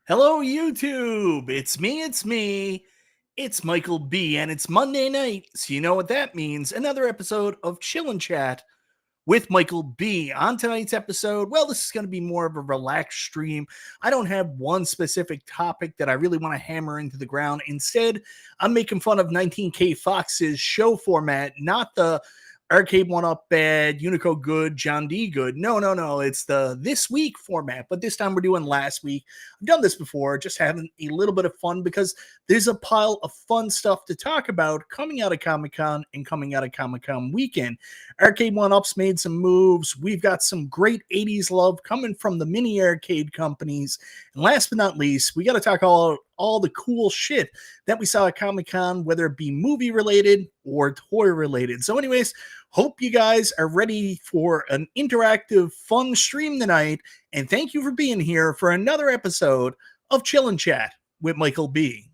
Hello, YouTube. It's me. It's Michael B. And it's Monday night. So, you know what that means. Another episode of Chill and Chat with Michael B. On tonight's episode, well, this is going to be more of a relaxed stream. I don't have one specific topic that I really want to hammer into the ground. Instead, I'm making fun of 19K Fox's show format, not the Arcade1UP bad, Unico good, John D good. No. It's the this week format, but this time we're doing last week. I've done this before, just having a little bit of fun because there's a pile of fun stuff to talk about coming out of Comic-Con and coming out of Comic-Con weekend. Arcade1UP's made some moves. We've got some great 80s love coming from the mini arcade companies. And last but not least, we got to talk all the cool shit that we saw at Comic-Con, whether it be movie related or toy related. So anyways, hope you guys are ready for an interactive, fun stream tonight. And thank you for being here for another episode of Chill and Chat with Michael B.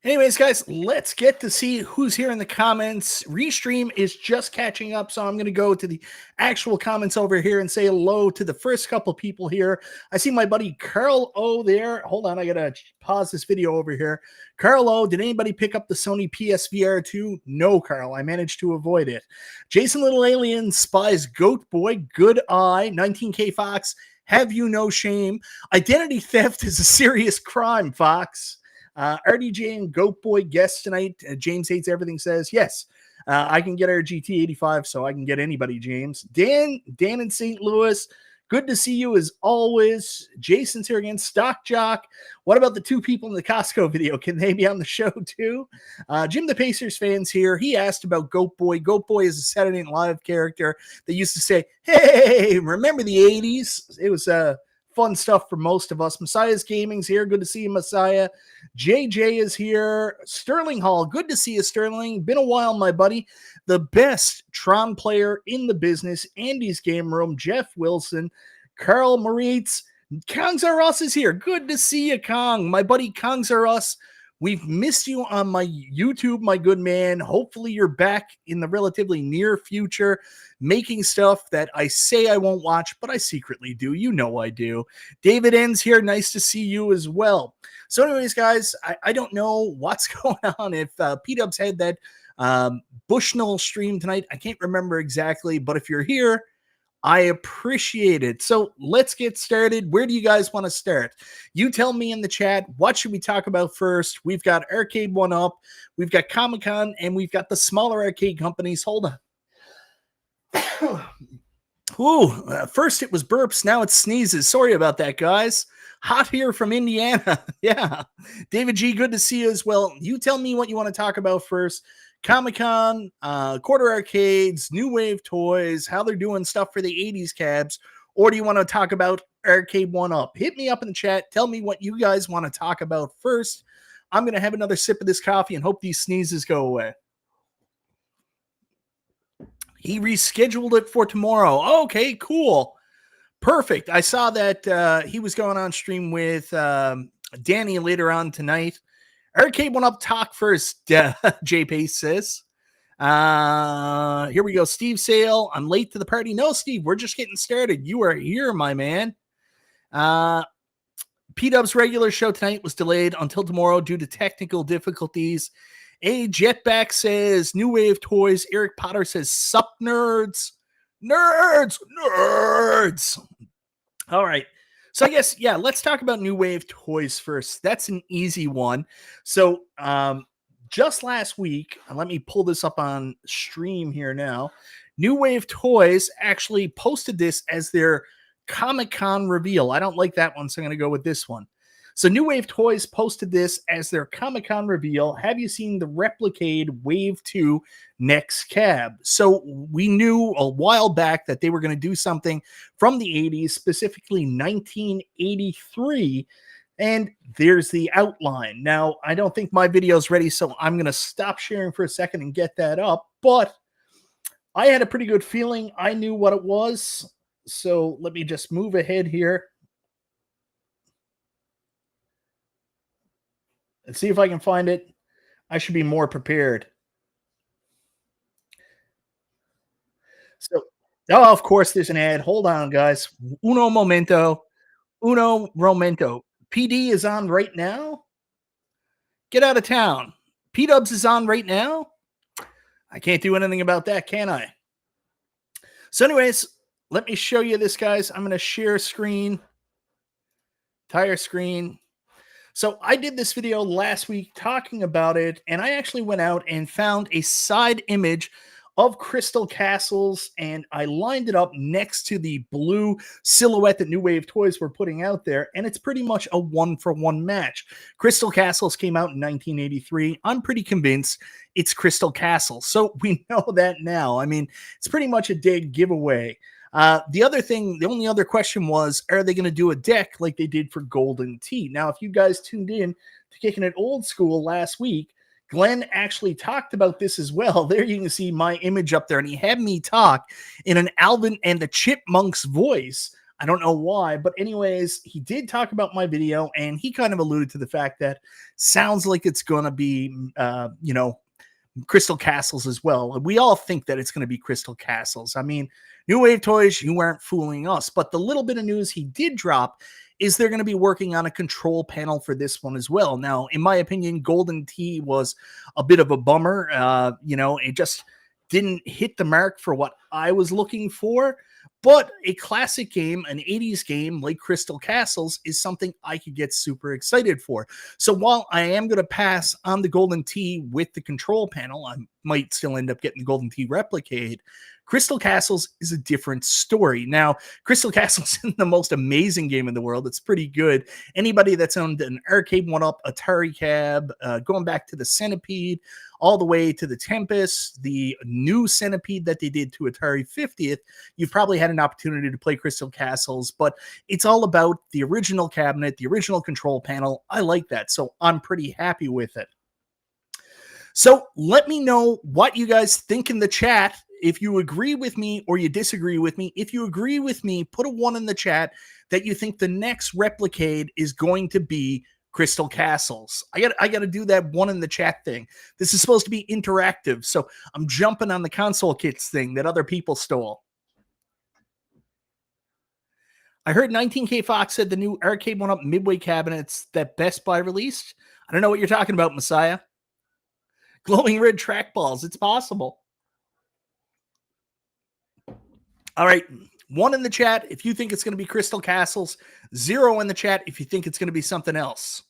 Anyways, guys, let's get to see who's here in the comments. Restream is just catching up, so I'm going to go to the actual comments over here and say hello to the first couple people here. I see my buddy Carl O there. Hold on, I got to pause this video over here. Carl O, did anybody pick up the Sony PSVR 2? No, Carl, I managed to avoid it. Jason Little Alien spies Goat Boy, Good Eye, 19K Fox, have you no shame? Identity theft is a serious crime, Fox. RDJ and Goat Boy guest tonight. James Hates Everything says, yes, I can get our GT85, so I can get anybody, James. Dan in St. Louis, good to see you as always. Jason's here again. Stock Jock. What about the two people in the Costco video? Can they be on the show too? Jim the Pacers fans here. He asked about Goat Boy. Goat Boy is a Saturday Night Live character that used to say, hey, remember the 80s? It was fun stuff for most of us. Messiah's Gaming's here. Good to see you, Messiah. JJ is here. Sterling Hall. Good to see you, Sterling. Been a while, my buddy. The best Tron player in the business. Andy's Game Room. Jeff Wilson. Carl Moritz. Kongs R Us is here. Good to see you, Kong. My buddy Kongs R Us. We've missed you on my YouTube, my good man. Hopefully you're back in the relatively near future making stuff that I say I won't watch, but I secretly do. You know I do. David N's here. Nice to see you as well. So anyways, guys, I don't know what's going on. If P-Dubs had that Bushnell stream tonight, I can't remember exactly, but if you're here, I appreciate it. So let's get started. Where do you guys want to start? You tell me in the chat. What should we talk about first? We've got Arcade1UP, we've got Comic-Con, and we've got the smaller arcade companies. Hold on. Ooh, first it was burps, now it's sneezes. Sorry about that, guys. Hot here from Indiana. Yeah. David G, good to see you as well. You tell me what you want to talk about first. Comic-Con, quarter arcades, new wave toys, how they're doing stuff for the 80s cabs, or do you want to talk about Arcade1UP? Hit me up in the chat. Tell me what you guys want to talk about first. I'm going to have another sip of this coffee and hope these sneezes go away. He rescheduled it for tomorrow. Okay, cool. Perfect. I saw that he was going on stream with Danny later on tonight. Arcade1UP talk first, J Pace says. Here we go. Steve Sale, I'm late to the party. No, Steve, we're just getting started. You are here, my man. P-Dub's regular show tonight was delayed until tomorrow due to technical difficulties. A Jetback says, new wave toys. Eric Potter says, sup, nerds. Nerds. All right. So I guess, yeah, let's talk about new wave toys first. That's an easy one. So just last week, let me pull this up on stream here now. New Wave Toys actually posted this as their Comic-Con reveal. I don't like that one, so I'm going to go with this one. So New Wave Toys posted this as their Comic-Con reveal. Have you seen the Replicade Wave 2 Next Cab? So we knew a while back that they were going to do something from the 80s, specifically 1983. And there's the outline. Now, I don't think my video is ready, so I'm going to stop sharing for a second and get that up. But I had a pretty good feeling. I knew what it was. So let me just move ahead here. Let's see if I can find it. I should be more prepared. So, oh, of course, there's an ad. Hold on, guys. Uno momento. Uno momento. PD is on right now. Get out of town. P Dubs is on right now. I can't do anything about that, can I? So, anyways, let me show you this, guys. I'm going to share screen, entire screen. So I did this video last week talking about it, and I actually went out and found a side image of Crystal Castles, and I lined it up next to the blue silhouette that New Wave Toys were putting out there, and it's pretty much a one-for-one match. Crystal Castles came out in 1983. I'm pretty convinced it's Crystal Castles, so we know that now. I mean, it's pretty much a dead giveaway. The only other question was, are they going to do a deck like they did for Golden Tee? Now, if you guys tuned in to Kicking It Old School last week, Glenn actually talked about this as well. There you can see my image up there, and he had me talk in an Alvin and the Chipmunks voice. I don't know why, but anyways, he did talk about my video, and he kind of alluded to the fact that sounds like it's going to be, Crystal Castles as well. We all think that it's going to be Crystal Castles. I mean, New Wave Toys, you weren't fooling us. But the little bit of news he did drop is they're going to be working on a control panel for this one as well. Now, in my opinion, Golden Tee was a bit of a bummer. It just didn't hit the mark for what I was looking for. But a classic game, an 80s game like Crystal Castles, is something I could get super excited for. So while I am going to pass on the Golden Tee with the control panel, I might still end up getting the Golden Tee Replicate. Crystal Castles is a different story. Now, Crystal Castles isn't the most amazing game in the world. It's pretty good. Anybody that's owned an Arcade1UP, Atari Cab, going back to the Centipede, all the way to the Tempest, the new Centipede that they did to Atari 50th, you've probably had an opportunity to play Crystal Castles, but it's all about the original cabinet, the original control panel. I like that, so I'm pretty happy with it. So let me know what you guys think in the chat. If you agree with me or you disagree with me. If you agree with me, put a 1 in the chat that you think the next Replicade is going to be Crystal Castles. I got to do that 1 in the chat thing. This is supposed to be interactive, so I'm jumping on the console kits thing that other people stole. I heard 19K Fox said the new Arcade1UP Midway cabinets that Best Buy released. I don't know what you're talking about, Messiah. Glowing red trackballs. It's possible. All right. 1 in the chat if you think it's going to be Crystal Castles. 0 in the chat if you think it's going to be something else.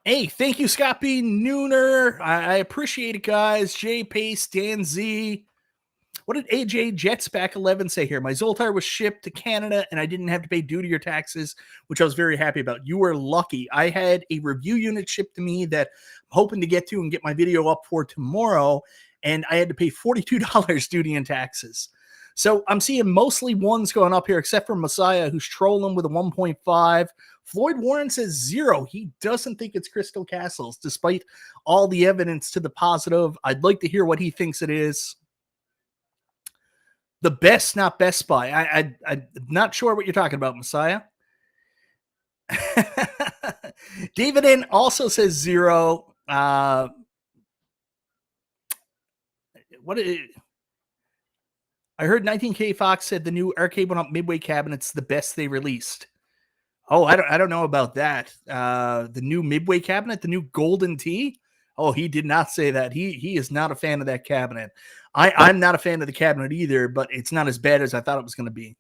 Hey, thank you, Scott B. Nooner. I appreciate it, guys. Jay Pace, Dan Z. What did AJ Jetsback 11 say here? My Zoltar was shipped to Canada and I didn't have to pay duty or taxes, which I was very happy about. You were lucky. I had a review unit shipped to me that I'm hoping to get to and get my video up for tomorrow, and I had to pay $42 duty and taxes. So I'm seeing mostly 1s going up here, except for Messiah, who's trolling with a 1.5. Floyd Warren says 0. He doesn't think it's Crystal Castles, despite all the evidence to the positive. I'd like to hear what he thinks it is. The best, not Best Buy. I'm not sure what you're talking about, Messiah. David N also says 0. What is it? I heard 19K Fox said the new Arcade1UP Midway cabinet's the best they released. Oh, I don't know about that. The new Midway cabinet, the new Golden Tee. Oh, he did not say that. He is not a fan of that cabinet. I'm not a fan of the cabinet either, but it's not as bad as I thought it was going to be.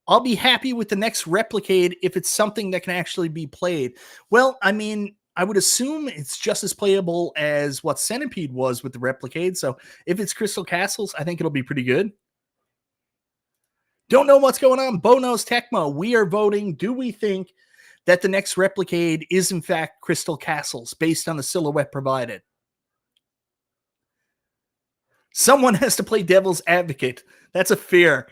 I'll be happy with the next Replicade if it's something that can actually be played. Well, I mean, I would assume it's just as playable as what Centipede was with the Replicade. So if it's Crystal Castles, I think it'll be pretty good. Don't know what's going on. Bono's Tecmo. We are voting. Do we think that the next Replicade is in fact Crystal Castles based on the silhouette provided? Someone has to play devil's advocate. That's a fear.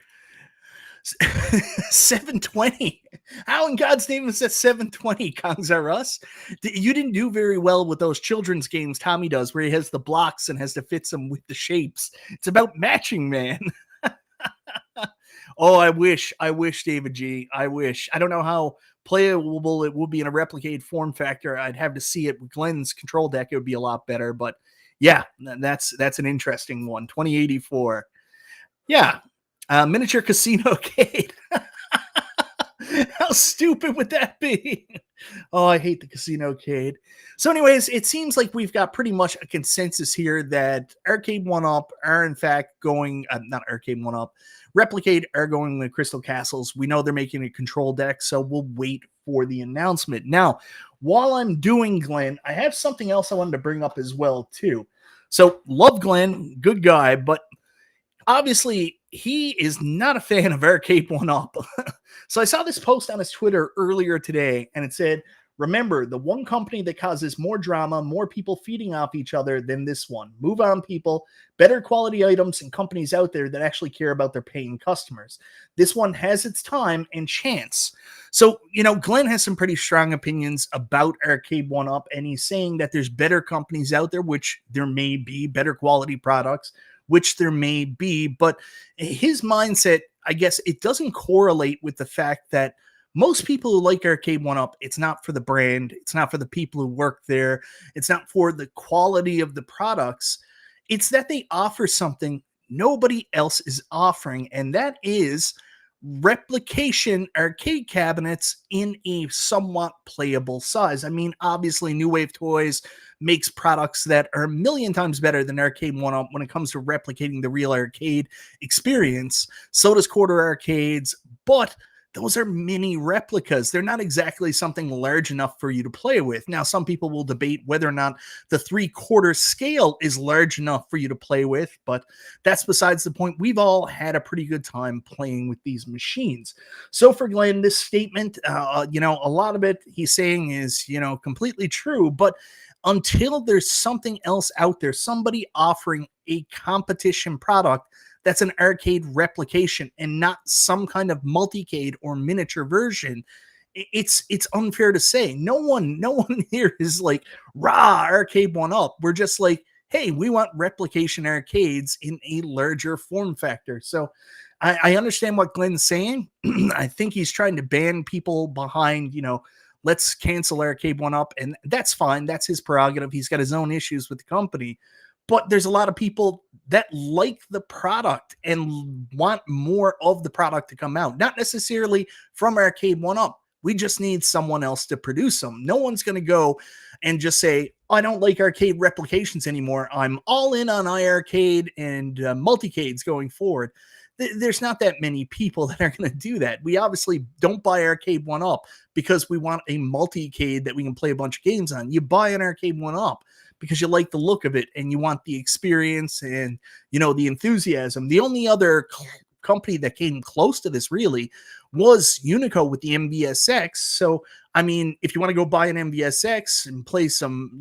720. How in God's name is that 720, Kongs R Us? You didn't do very well with those children's games Tommy does, where he has the blocks and has to fit them with the shapes. It's about matching, man. Oh, I wish, David G. I wish. I don't know how playable it would be in a replicate form factor. I'd have to see it with Glenn's control deck. It would be a lot better. But yeah, that's an interesting one. 2084. Yeah, miniature casino arcade. How stupid would that be? Oh, I hate the casino arcade. So, anyways, it seems like we've got pretty much a consensus here that Arcade1UP are in fact going, not Arcade1UP, Replicate are going with Crystal Castles. We know they're making a control deck, so we'll wait for the announcement. Now, while I'm doing Glenn, I have something else I wanted to bring up as well too. So, love Glenn, good guy, but obviously he is not a fan of Arcade1UP. So I saw this post on his Twitter earlier today, and it said, remember, the one company that causes more drama, more people feeding off each other than this one. Move on, people. Better quality items and companies out there that actually care about their paying customers. This one has its time and chance. So, Glenn has some pretty strong opinions about Arcade1UP, and he's saying that there's better companies out there, which there may be, better quality products, which there may be, but his mindset, I guess, it doesn't correlate with the fact that most people who like Arcade1UP, it's not for the brand, it's not for the people who work there, it's not for the quality of the products, it's that they offer something nobody else is offering, and that is replication arcade cabinets in a somewhat playable size. I mean, obviously, New Wave Toys makes products that are a million times better than Arcade1UP when it comes to replicating the real arcade experience. So does Quarter Arcades, but those are mini replicas. They're not exactly something large enough for you to play with. Now, some people will debate whether or not the 3/4 scale is large enough for you to play with, but that's besides the point. We've all had a pretty good time playing with these machines. So for Glenn, this statement, a lot of it he's saying is, completely true, but until there's something else out there, somebody offering a competition product that's an arcade replication and not some kind of multicade or miniature version, it's unfair to say. No one here is like rah Arcade1UP. We're just like, hey, we want replication arcades in a larger form factor. So I understand what Glenn's saying. I think he's trying to ban people behind, let's cancel Arcade1UP, and that's fine. That's his prerogative. He's got his own issues with the company. But there's a lot of people that like the product and want more of the product to come out, not necessarily from Arcade1UP. We just need someone else to produce them. No one's going to go and just say, I don't like arcade replications anymore. I'm all in on iArcade and multicades going forward. There's not that many people that are going to do that. We obviously don't buy Arcade1UP because we want a multicade that we can play a bunch of games on. You buy an Arcade1UP because you like the look of it and you want the experience and, the enthusiasm. The only other company that came close to this really was Unico with the MVSX. So, I mean, if you want to go buy an MVSX and play some,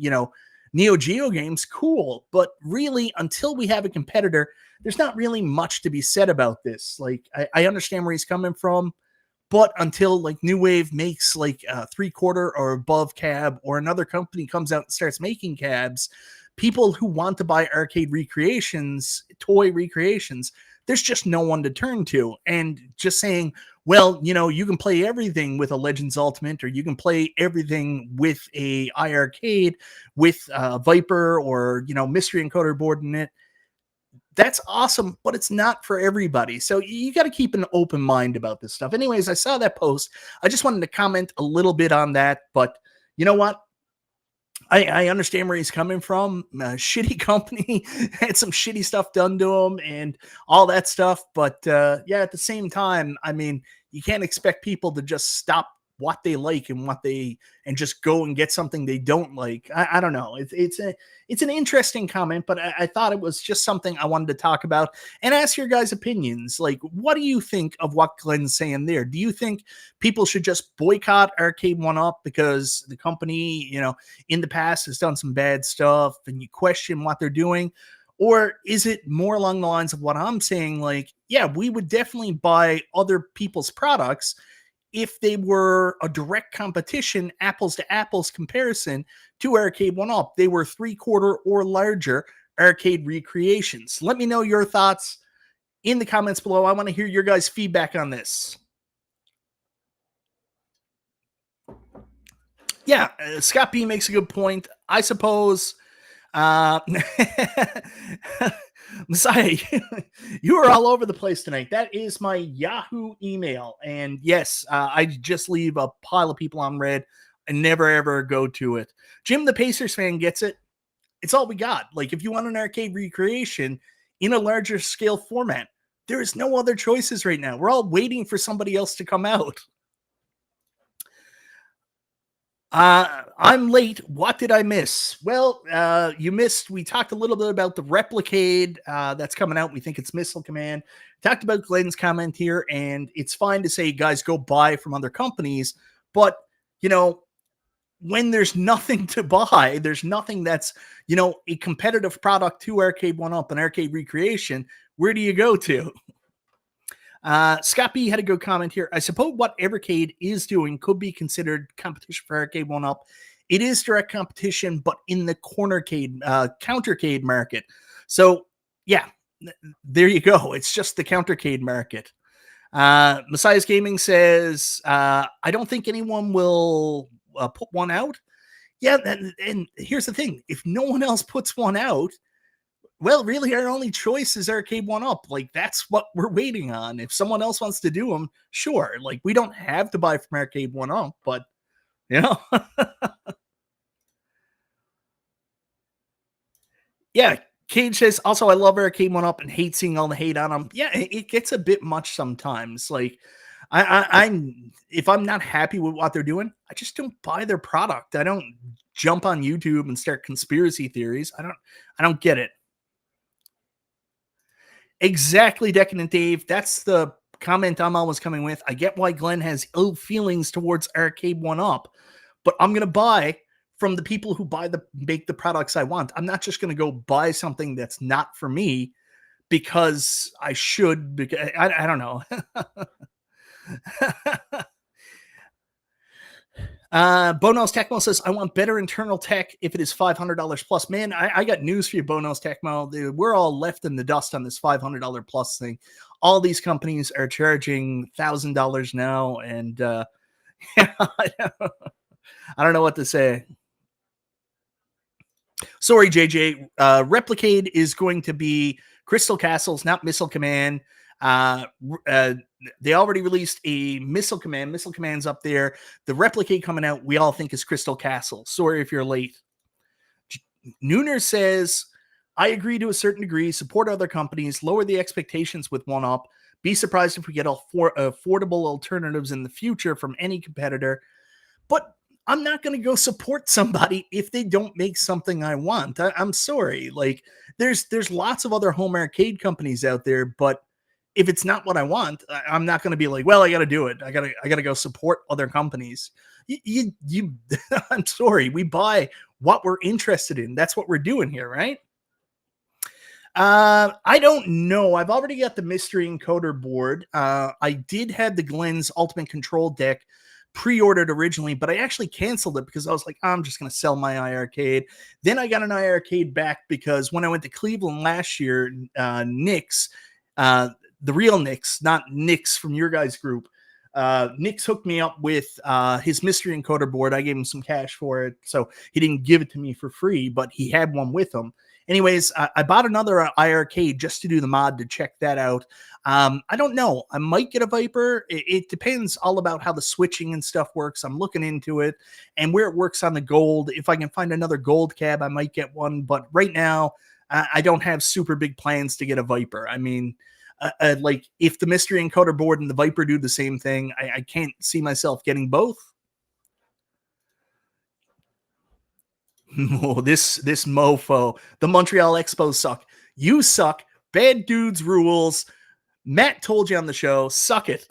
Neo Geo games, cool. But really, until we have a competitor, there's not really much to be said about this. Like, I understand where he's coming from. But until like New Wave makes like a 3/4 or above cab, or another company comes out and starts making cabs, people who want to buy arcade recreations, toy recreations, there's just no one to turn to. And just saying, well, you can play everything with a Legends Ultimate, or you can play everything with a iArcade with Viper or, Mystery Encoder board in it. That's awesome, but it's not for everybody. So you got to keep an open mind about this stuff. Anyways, I saw that post. I just wanted to comment a little bit on that, but you know what? I understand where he's coming from. Shitty company had some shitty stuff done to him and all that stuff. But yeah, at the same time, I mean, you can't expect people to just stop what they like and just go and get something they don't like. I don't know. It's an interesting comment, but I thought it was just something I wanted to talk about and ask your guys' opinions. Like, what do you think of what Glenn's saying there? Do you think people should just boycott Arcade1UP because the company, in the past has done some bad stuff and you question what they're doing? Or is it more along the lines of what I'm saying? Like, yeah, we would definitely buy other people's products if they were a direct competition, apples to apples comparison to Arcade1UP. They were 3/4 or larger arcade recreations. Let me know your thoughts in the comments below. I want to hear your guys' feedback on this. Yeah, Scott B makes a good point. I suppose uh, Messiah, you are all over the place tonight. That is my Yahoo email. And yes, I just leave a pile of people on red and never ever go to it. Jim, the Pacers fan, gets it. It's all we got. Like, if you want an arcade recreation in a larger scale format, there is no other choices right now. We're all waiting for somebody else to come out. I'm late. What did I miss? Well, you missed. We talked a little bit about the Replicade that's coming out. We think it's Missile Command. Talked about Glenn's comment here, and it's fine to say, guys, go buy from other companies. But, you know, when there's nothing to buy, there's nothing that's, you know, a competitive product to Arcade1UP and Arcade Recreation, where do you go to? Scott B had a good comment here. I suppose what Evercade is doing could be considered competition for Arcade1UP. It is direct competition, but in the countercade market. So, yeah, there you go. It's just the countercade market. Messiah's Gaming says, I don't think anyone will put one out. Yeah, and here's the thing. If no one else puts one out, well, really, our only choice is Arcade1UP. Like, that's what we're waiting on. If someone else wants to do them, sure. Like, we don't have to buy from Arcade1UP, but, you know. Yeah, Cage says, also, I love Arcade1UP and hate seeing all the hate on them. Yeah, it gets a bit much sometimes. Like, I'm if I'm not happy with what they're doing, I just don't buy their product. I don't jump on YouTube and start conspiracy theories. I don't get it. Exactly, Decadent Dave. That's the comment I'm always coming with. I get why Glenn has ill feelings towards Arcade1UP, but I'm gonna buy from the people who make the products I want. I'm not just gonna go buy something that's not for me because I should. Because I don't know. Bonos Tecmo says, I want better internal tech if it is $500 plus. Man, I got news for you, Bonos Tecmo. Dude, we're all left in the dust on this $500 plus thing. All these companies are charging $1,000 now, and yeah, I don't know what to say. Sorry, JJ. Replicade is going to be Crystal Castles, not Missile Command. They already released a Missile Command. Missile Command's up there. The Replicate coming out, we all think is Crystal Castle. Sorry if you're late. Nooner says, I agree to a certain degree. Support other companies. Lower the expectations with 1UP. Be surprised if we get affordable alternatives in the future from any competitor. But I'm not going to go support somebody if they don't make something I want. I'm sorry. Like, there's lots of other home arcade companies out there, but if it's not what I want, I'm not going to be like, well, I got to do it. I got to go support other companies. I'm sorry. We buy what we're interested in. That's what we're doing here, right? I don't know. I've already got the mystery encoder board. I did have the Glenn's Ultimate Control deck pre-ordered originally, but I actually canceled it because I was like, I'm just going to sell my iArcade. Then I got an iArcade back because when I went to Cleveland last year, Nick's, the real Nick's, not Nick's from your guys' group, Nick's hooked me up with his mystery encoder board. I gave him some cash for it, so he didn't give it to me for free, but he had one with him. Anyways, I bought another iArcade just to do the mod to check that out. I don't know. I might get a Viper. It depends all about how the switching and stuff works. I'm looking into it and where it works on the gold. If I can find another gold cab, I might get one. But right now, I don't have super big plans to get a Viper. I mean, like if the mystery encoder board and the Viper do the same thing, I can't see myself getting both. Oh, this mofo. The Montreal Expos suck. You suck. Bad dudes rules. Matt told you on the show. Suck it.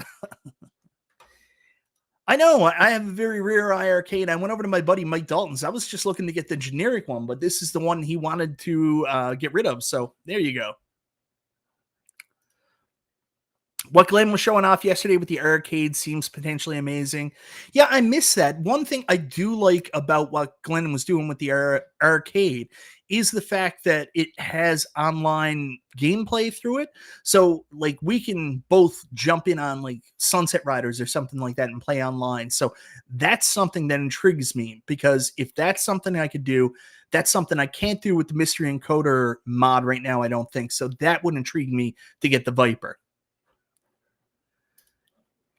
I know. I have a very rare iArcade. I went over to my buddy Mike Dalton's. I was just looking to get the generic one, but this is the one he wanted to get rid of. So there you go. What Glenn was showing off yesterday with the arcade seems potentially amazing. Yeah, I miss that. One thing I do like about what Glenn was doing with the arcade is the fact that it has online gameplay through it. So, like, we can both jump in on like Sunset Riders or something like that and play online. So, that's something that intrigues me because if that's something I could do, that's something I can't do with the Mystery Encoder mod right now, I don't think. So, that would intrigue me to get the Viper.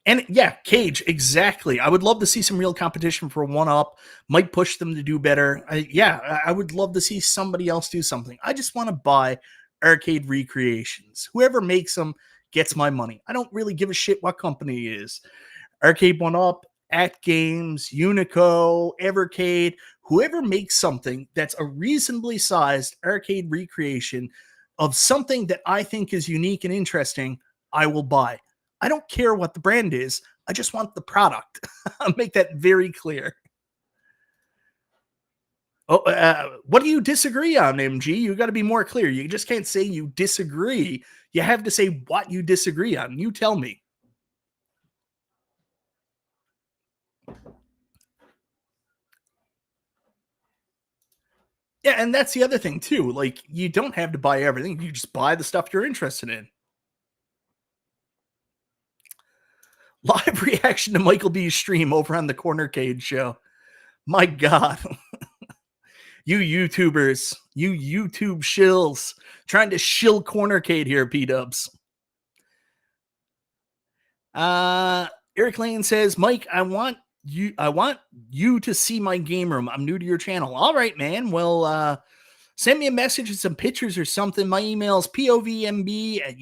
And yeah, Cage, exactly. I would love to see some real competition for 1UP. Might push them to do better. I would love to see somebody else do something. I just want to buy arcade recreations. Whoever makes them gets my money. I don't really give a shit what company it is. Arcade1UP, At Games, Unico, Evercade, whoever makes something that's a reasonably sized arcade recreation of something that I think is unique and interesting, I will buy. I don't care what the brand is. I just want the product. I'll make that very clear. Oh, what do you disagree on, MG? You got to be more clear. You just can't say you disagree. You have to say what you disagree on. You tell me. Yeah, and that's the other thing too. Like, you don't have to buy everything. You just buy the stuff you're interested in. Live reaction to Michael B's stream over on the Corner Cage show. My God. You YouTubers, you YouTube shills, trying to shill Cornercade here, P-dubs. Eric Lane says, Mike, I want you to see my game room. I'm new to your channel. All right, man. Well, send me a message and some pictures or something. My email is povmb@yahoo.ca.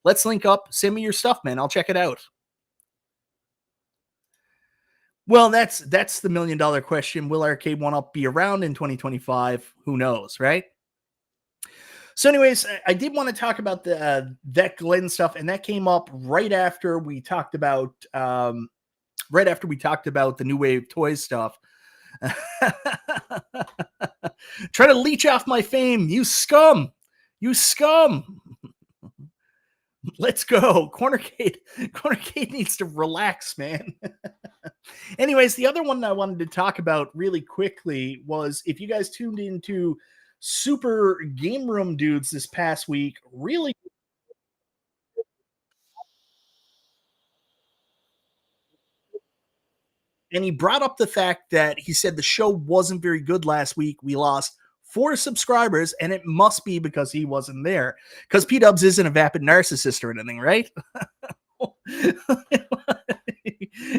Let's link up. Send me your stuff, man. I'll check it out. Well, that's the $1,000,000 question. Will Arcade1UP be around in 2025? Who knows, right? So, anyways, I did want to talk about the that Glenn stuff, and that came up right after we talked about the new wave toys stuff. Try to leech off my fame, you scum! You scum! Let's go. Cornercade needs to relax, man. Anyways, the other one I wanted to talk about really quickly was if you guys tuned into Super Game Room Dudes this past week, really, and he brought up the fact that he said the show wasn't very good last week. We lost 4 subscribers, and it must be because he wasn't there. Because P Dubs isn't a vapid narcissist or anything, right?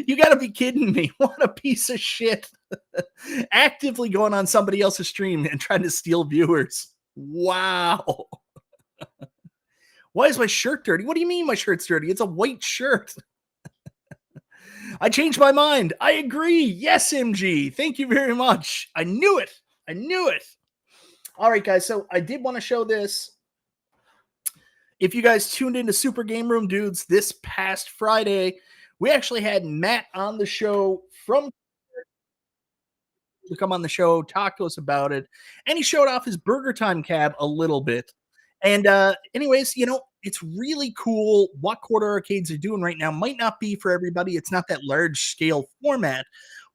You got to be kidding me. What a piece of shit. Actively going on somebody else's stream and trying to steal viewers. Wow. Why is my shirt dirty? What do you mean my shirt's dirty? It's a white shirt. I changed my mind. I agree. Yes, MG. Thank you very much. I knew it. I knew it. All right, guys. So I did want to show this. If you guys tuned into Super Game Room Dudes this past Friday, we actually had Matt on the show from to come on the show, talk to us about it, and he showed off his Burger Time cab a little bit. And anyways, it's really cool what quarter arcades are doing right now. Might not be for everybody. It's not that large scale format.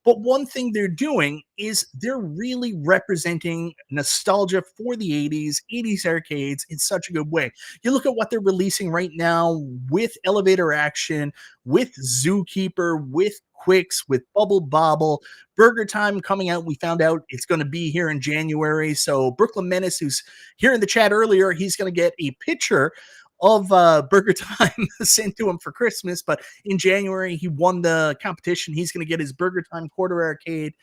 But one thing they're doing is they're really representing nostalgia for the 80s arcades in such a good way. You look at what they're releasing right now with Elevator Action, with Zookeeper, with Quicks, with Bubble Bobble, Burger Time coming out. We found out it's going to be here in January. So Brooklyn Menace, who's here in the chat earlier, he's going to get a picture of Burger Time sent to him for Christmas. But in January, he won the competition. He's going to get his Burger Time quarter arcade.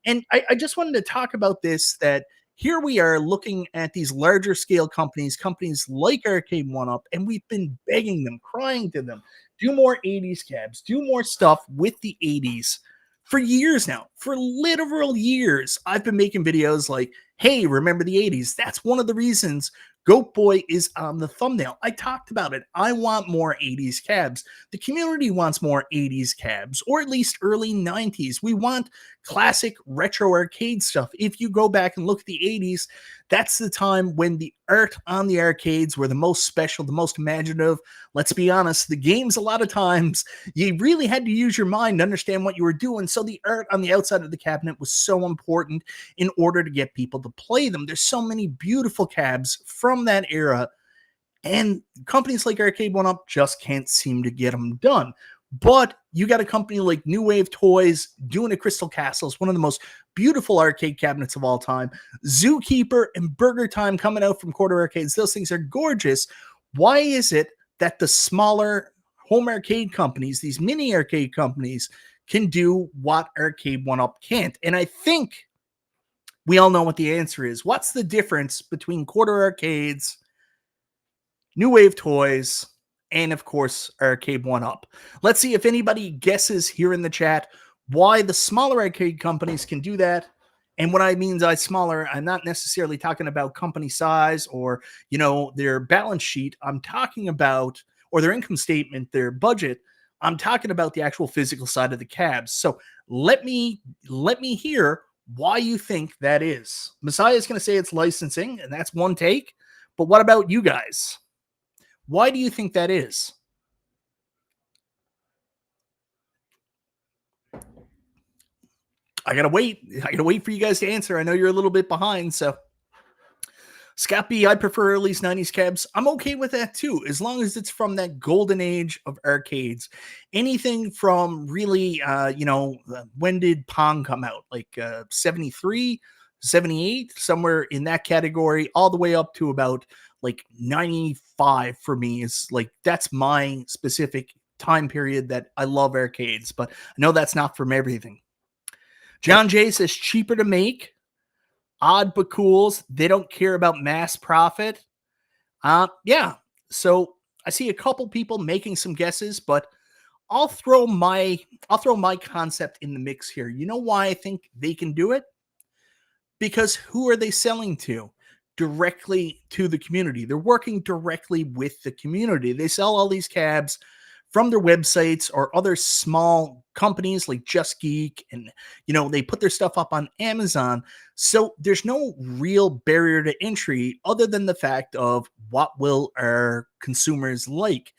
And I just wanted to talk about this, that here we are looking at these larger scale companies like Arcade1UP, and we've been begging them, crying to them, do more 80s cabs, do more stuff with the 80s. For years now, for literal years, I've been making videos like, hey, remember the 80s? That's one of the reasons Goat Boy is on the thumbnail. I talked about it. I want more 80s cabs. The community wants more 80s cabs, or at least early 90s. We want classic retro arcade stuff. If you go back and look at the 80s, that's the time when the art on the arcades were the most special, the most imaginative. Let's be honest, the games, a lot of times, you really had to use your mind to understand what you were doing. So the art on the outside of the cabinet was so important in order to get people to play them. There's so many beautiful cabs from that era, and companies like Arcade1UP just can't seem to get them done. But you got a company like New Wave Toys doing a Crystal Castles, one of the most beautiful arcade cabinets of all time. Zookeeper and Burger Time coming out from Quarter Arcades. Those things are gorgeous. Why is it that the smaller home arcade companies, these mini arcade companies, can do what Arcade1UP can't? And I think we all know what the answer is. What's the difference between Quarter Arcades, New Wave Toys, and of course, Arcade1UP? Let's see if anybody guesses here in the chat why the smaller arcade companies can do that. And what I mean by smaller, I'm not necessarily talking about company size or, their balance sheet. I'm talking about, or their income statement, their budget. I'm talking about the actual physical side of the cabs. So let me hear why you think that is. Messiah is going to say it's licensing, and that's one take. But what about you guys? Why do you think that is? I gotta wait. I gotta wait for you guys to answer. I know you're a little bit behind, so. Scott B, I prefer early 90s cabs. I'm okay with that too, as long as it's from that golden age of arcades. Anything from really, when did Pong come out? Like 73, 78, somewhere in that category, all the way up to about like 95 for me is like, that's my specific time period that I love arcades, but I know that's not from everything. John J says cheaper to make. Odd but cools. They don't care about mass profit. Yeah. So I see a couple people making some guesses, but I'll throw my concept in the mix here. You know why I think they can do it? Because who are they selling to? Directly to the community. They're working directly with the community. They sell all these cabs from their websites or other small companies like Just Geek, and they put their stuff up on Amazon. So there's no real barrier to entry other than the fact of what will our consumers like.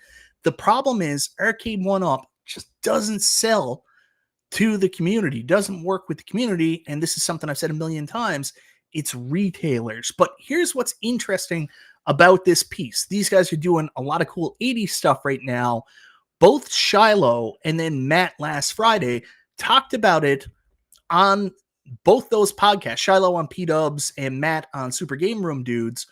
The problem is Arcade1UP just doesn't sell to the community, doesn't work with the community, and this is something I've said a million times. It's retailers. But here's what's interesting about this piece. These guys are doing a lot of cool 80s stuff right now. Both Shiloh and then Matt last Friday talked about it on both those podcasts, Shiloh on P-Dubs and Matt on Super Game Room Dudes,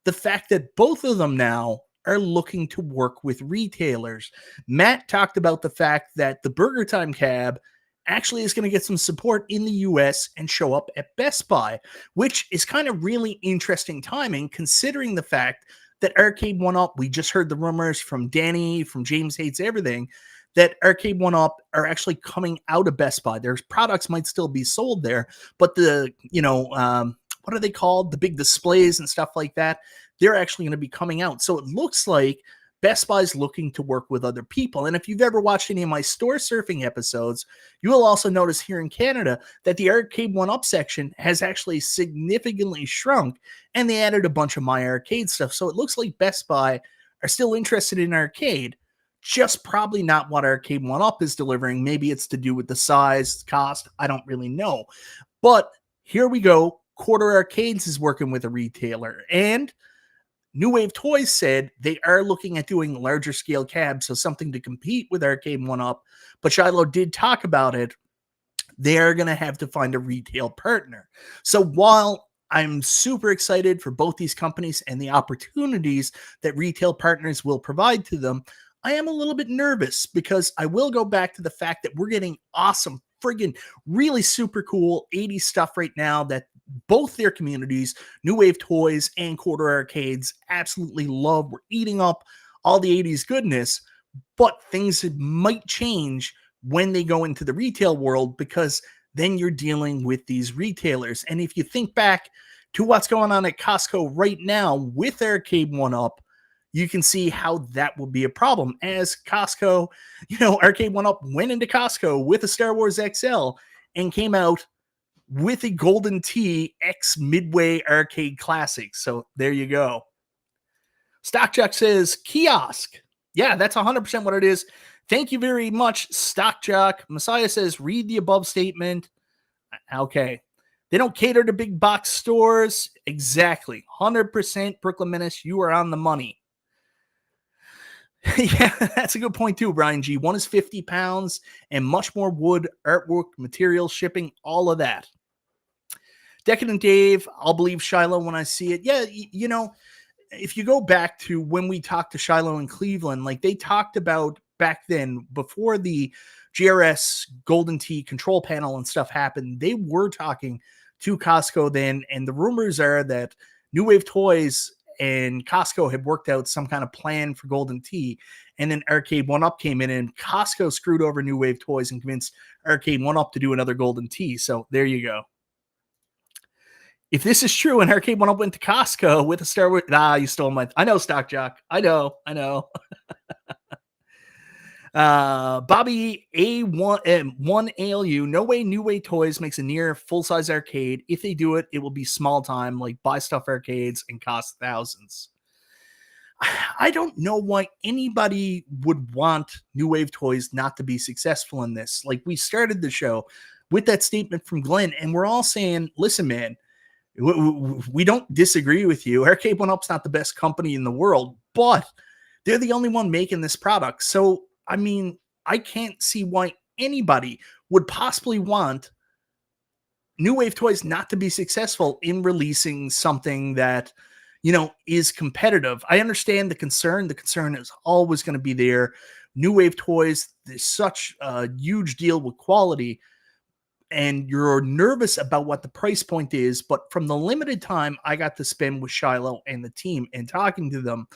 the fact that both of them now are looking to work with retailers. Matt talked about the fact that the Burger Time cab actually is going to get some support in the US and show up at Best Buy, which is kind of really interesting timing considering the fact that Arcade1UP, we just heard the rumors from Danny, from James Hates Everything, that Arcade1UP are actually coming out of Best Buy. Their products might still be sold there, but the, what are they called? The big displays and stuff like that, they're actually going to be coming out. So it looks like Best Buy's looking to work with other people. And if you've ever watched any of my store surfing episodes, you will also notice here in Canada that the Arcade1UP section has actually significantly shrunk, and they added a bunch of My Arcade stuff. So it looks like Best Buy are still interested in arcade, just probably not what Arcade1UP is delivering. Maybe it's to do with the size, cost. I don't really know. But here we go. Quarter Arcades is working with a retailer, and New Wave Toys said they are looking at doing larger scale cabs, so something to compete with Arcade1UP. But Shiloh did talk about it. They are going to have to find a retail partner. So while I'm super excited for both these companies and the opportunities that retail partners will provide to them, I am a little bit nervous because I will go back to the fact that we're getting awesome, friggin' really super cool 80s stuff right now that both their communities, New Wave Toys and Quarter Arcades, absolutely love. We're eating up all the 80s goodness, but things might change when they go into the retail world because then you're dealing with these retailers. And if you think back to what's going on at Costco right now with Arcade1UP, you can see how that will be a problem. As Costco, Arcade1UP went into Costco with a Star Wars XL and came out with a Golden Tee X Midway Arcade Classic. So there you go. Stockjock says kiosk. Yeah, that's 100% what it is. Thank you very much, Stockjock. Messiah says read the above statement. Okay. They don't cater to big box stores. Exactly. 100% Brooklyn Menace. You are on the money. Yeah, that's a good point too, Brian G. One is 50 pounds and much more wood, artwork, material, shipping, all of that. Decadent Dave, I'll believe Shiloh when I see it. Yeah, you know, if you go back to when we talked to Shiloh in Cleveland, like they talked about back then before the GRS Golden Tee control panel and stuff happened, they were talking to Costco then. And the rumors are that New Wave Toys and Costco had worked out some kind of plan for Golden Tee. And then Arcade1UP came in and Costco screwed over New Wave Toys and convinced Arcade1UP to do another Golden Tee. So there you go. If this is true and Arcade1UP went to Costco with a Star Wars, you stole my, I know, Stock Jock. I know. Bobby A1 ALU, no way New Way Toys makes a near full-size arcade. If they do it, it will be small time, like buy stuff arcades and cost thousands. I don't know why anybody would want New Wave Toys not to be successful in this. Like, we started the show with that statement from Glenn, and we're all saying, listen, man, we don't disagree with you. Arcade1UP's not the best company in the world, but they're the only one making this product. So, I mean, I can't see why anybody would possibly want New Wave Toys not to be successful in releasing something that, you know, is competitive. I understand the concern. The concern is always going to be there. New Wave Toys, there's such a huge deal with quality, and you're nervous about what the price point is. But from the limited time I got to spend with Shiloh and the team and talking to them,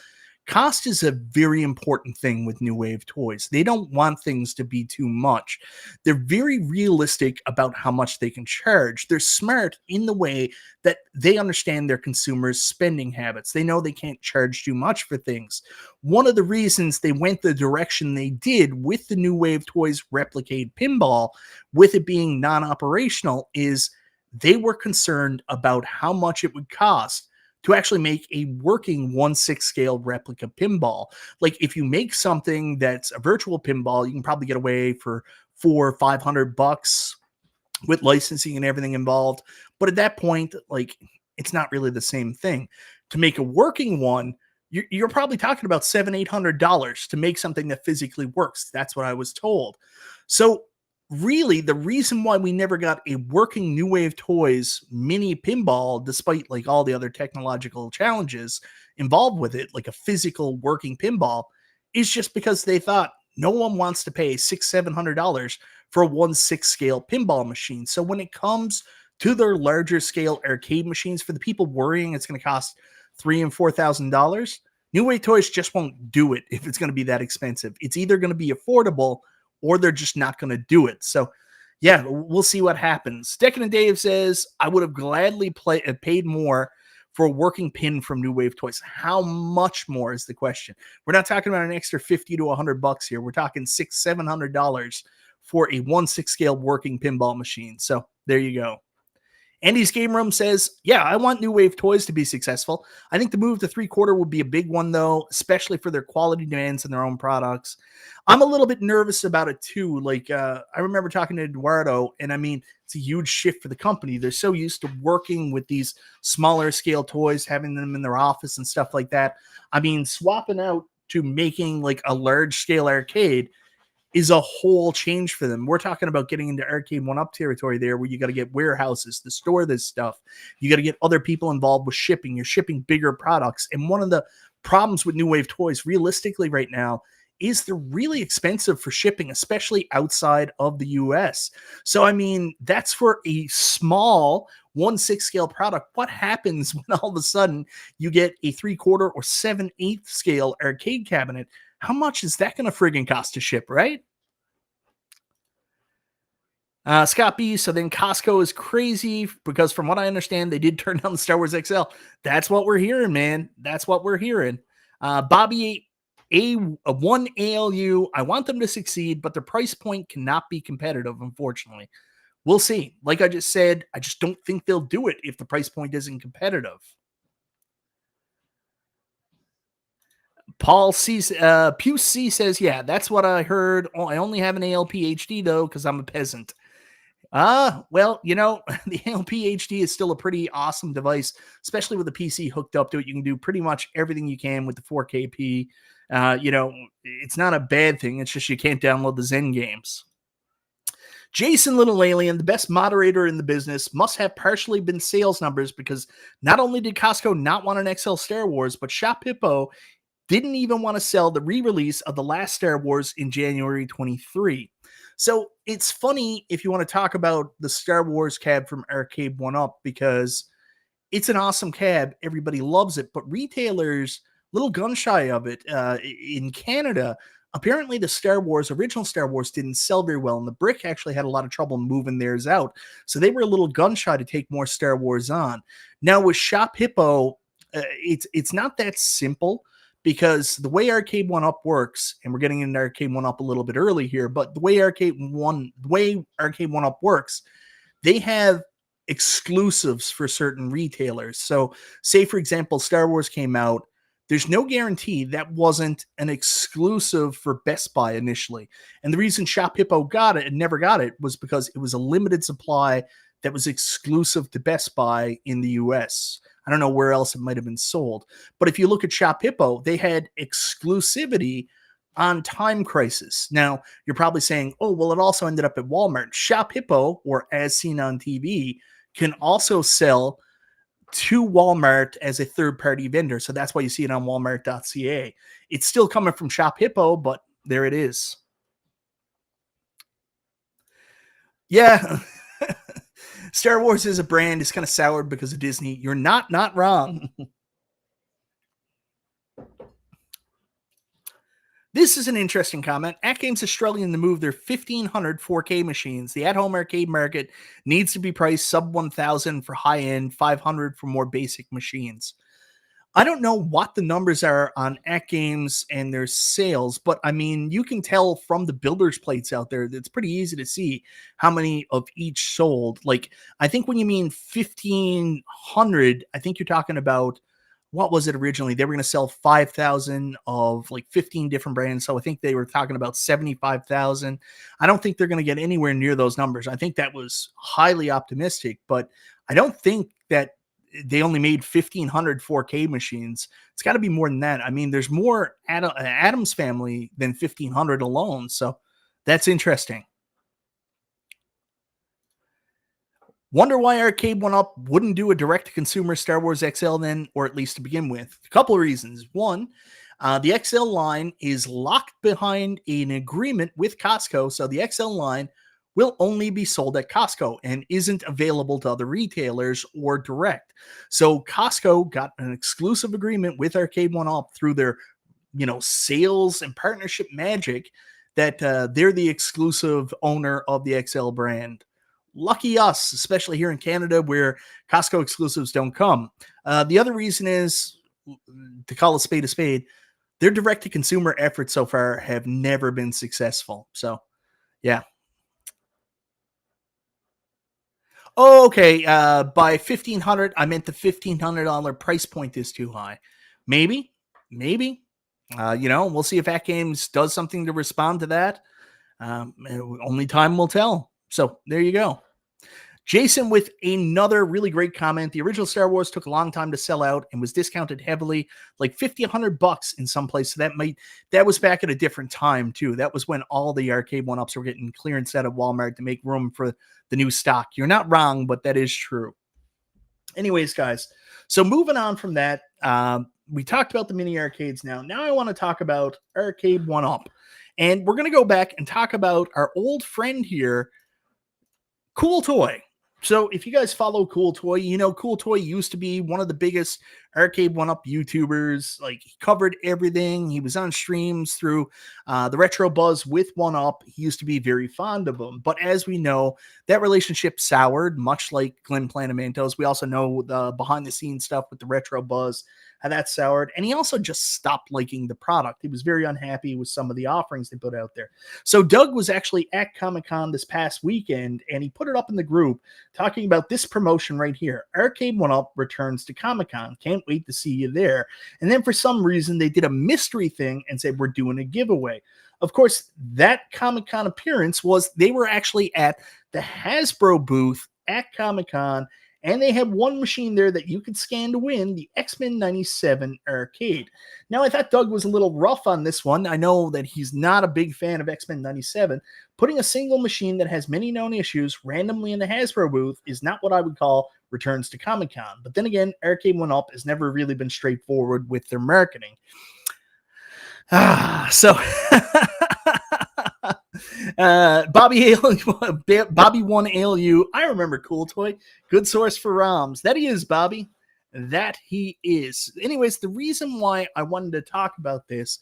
cost is a very important thing with New Wave Toys. They don't want things to be too much. They're very realistic about how much they can charge. They're smart in the way that they understand their consumers' spending habits. They know they can't charge too much for things. One of the reasons they went the direction they did with the New Wave Toys Replicate Pinball, with it being non-operational, is they were concerned about how much it would cost to actually make a working 1/6 scale replica pinball. Like, if you make something that's a virtual pinball, you can probably get away for $400 or $500 with licensing and everything involved. But at that point, like, it's not really the same thing. To make a working one, you're probably talking about $700-800 to make something that physically works. That's what I was told. So really, the reason why we never got a working New Wave Toys mini pinball, despite like all the other technological challenges involved with it, like a physical working pinball, is just because they thought no one wants to pay $600-700 for a 1/6 scale pinball machine. So when it comes to their larger scale arcade machines, for the people worrying it's going to cost $3,000 and $4,000, New Wave Toys just won't do it if it's going to be that expensive. It's either going to be affordable or they're just not going to do it. So, yeah, we'll see what happens. Decadent Dave says, I would have gladly paid more for a working pin from New Wave Toys. How much more is the question? We're not talking about an extra $50 to $100 here. We're talking $600-700 for a 1/6 scale working pinball machine. So there you go. Andy's Game Room says, yeah, I want New Wave Toys to be successful. I think the move to 3/4 would be a big one, though, especially for their quality demands and their own products. I'm a little bit nervous about it, too. Like, I remember talking to Eduardo, and I mean, it's a huge shift for the company. They're so used to working with these smaller scale toys, having them in their office and stuff like that. I mean, swapping out to making like a large scale arcade is a whole change for them. We're talking about getting into Arcade1UP territory there, where you got to get warehouses to store this stuff. You got to get other people involved with shipping. You're shipping bigger products. And one of the problems with New Wave Toys, realistically right now, is they're really expensive for shipping, especially outside of the US. So, I mean, that's for a small 1/6 scale product. What happens when all of a sudden you get a 3/4 or 7/8 scale arcade cabinet? How much is that going to friggin' cost to ship, right? Scott B, so then Costco is crazy because from what I understand, they did turn down the Star Wars XL. That's what we're hearing, man. That's what we're hearing. Bobby A1 ALU, I want them to succeed, but their price point cannot be competitive, unfortunately. we'll see. Like I just said, I just don't think they'll do it if the price point isn't competitive. Paul C, Pew C says, yeah, that's what I heard. Oh, I only have an ALP-HD though, because I'm a peasant. Well, the ALP-HD is still a pretty awesome device, especially with the PC hooked up to it. You can do pretty much everything you can with the 4KP. It's not a bad thing. It's just you can't download the Zen games. Jason Little Alien, the best moderator in the business, must have partially been sales numbers because not only did Costco not want an XL Star Wars, but Shop Hippo didn't even want to sell the re-release of The Last Star Wars in January 23. So it's funny if you want to talk about the Star Wars cab from Arcade1UP because it's an awesome cab. Everybody loves it, but retailers, little gun shy of it. In Canada, apparently the original Star Wars didn't sell very well, and the Brick actually had a lot of trouble moving theirs out. So they were a little gun shy to take more Star Wars on. Now with Shop Hippo, it's not that simple because the way Arcade1UP works, and we're getting into Arcade1UP a little bit early here, but the way Arcade1UP works, they have exclusives for certain retailers. So say, for example, Star Wars came out. There's no guarantee that wasn't an exclusive for Best Buy initially. And the reason Shop Hippo got it and never got it was because it was a limited supply that was exclusive to Best Buy in the US. I don't know where else it might have been sold. But if you look at Shop Hippo, they had exclusivity on Time Crisis. Now, you're probably saying, oh, well, it also ended up at Walmart. Shop Hippo, or As Seen on TV, can also sell to Walmart as a third-party vendor. So that's why you see it on walmart.ca. It's still coming from Shop Hippo, but there it is. Yeah. Star Wars as a brand is kind of soured because of Disney. You're not wrong. This is an interesting comment. AtGames is struggling to move their 1,500 4K machines. The at-home arcade market needs to be priced sub 1,000 for high-end, 500 for more basic machines. I don't know what the numbers are on AtGames and their sales, but I mean, you can tell from the builder's plates out there, it's pretty easy to see how many of each sold. Like, I think when you mean 1,500, I think you're talking about, what was it originally? They were going to sell 5,000 of like 15 different brands. So I think they were talking about 75,000. I don't think they're going to get anywhere near those numbers. I think that was highly optimistic, but I don't think that they only made 1,500 4K machines. It's got to be more than that. I mean, there's more Adams Family than 1,500 alone. So that's interesting. Wonder why Arcade1UP wouldn't do a direct-to-consumer Star Wars XL then, or at least to begin with. A couple of reasons. One, the XL line is locked behind an agreement with Costco, so the XL line will only be sold at Costco and isn't available to other retailers or direct. So Costco got an exclusive agreement with Arcade1UP through their, sales and partnership magic that they're the exclusive owner of the XL brand. Lucky us, especially here in Canada where Costco exclusives don't come. The other reason is, to call a spade, their direct-to-consumer efforts so far have never been successful. So, yeah. Oh, okay. By 1,500, I meant the $1,500 price point is too high. Maybe. We'll see if AtGames does something to respond to that. Only time will tell. So there you go. Jason with another really great comment. The original Star Wars took a long time to sell out and was discounted heavily, like $50, $100 in some place. So that was back at a different time too. That was when all the Arcade1UPs were getting clearance out of Walmart to make room for the new stock. You're not wrong, but that is true. Anyways, guys, so moving on from that, we talked about the mini arcades now. Now I want to talk about Arcade1UP. And we're going to go back and talk about our old friend here, Cool Toy. So if you guys follow Cool Toy, Cool Toy used to be one of the biggest Arcade1UP YouTubers. Like, he covered everything. He was on streams through the Retro Buzz with 1UP. He used to be very fond of him. But as we know, that relationship soured, much like Glenn Planamentos. We also know the behind-the-scenes stuff with the Retro Buzz. how that soured. And he also just stopped liking the product. He was very unhappy with some of the offerings they put out there. So Doug was actually at Comic-Con this past weekend, and he put it up in the group talking about this promotion right here. Arcade1UP returns to Comic-Con. Can't wait to see you there. And then for some reason, they did a mystery thing and said, we're doing a giveaway. Of course, that Comic-Con appearance was they were actually at the Hasbro booth at Comic-Con, and they had one machine there that you could scan to win, the X-Men 97 arcade. Now, I thought Doug was a little rough on this one. I know that he's not a big fan of X-Men 97. Putting a single machine that has many known issues randomly in the Hasbro booth is not what I would call returns to Comic-Con. But then again, Arcade1UP has never really been straightforward with their marketing. So Bobby One ALU. I remember Cool Toy. Good source for ROMs. That he is, Bobby. That he is. Anyways, the reason why I wanted to talk about this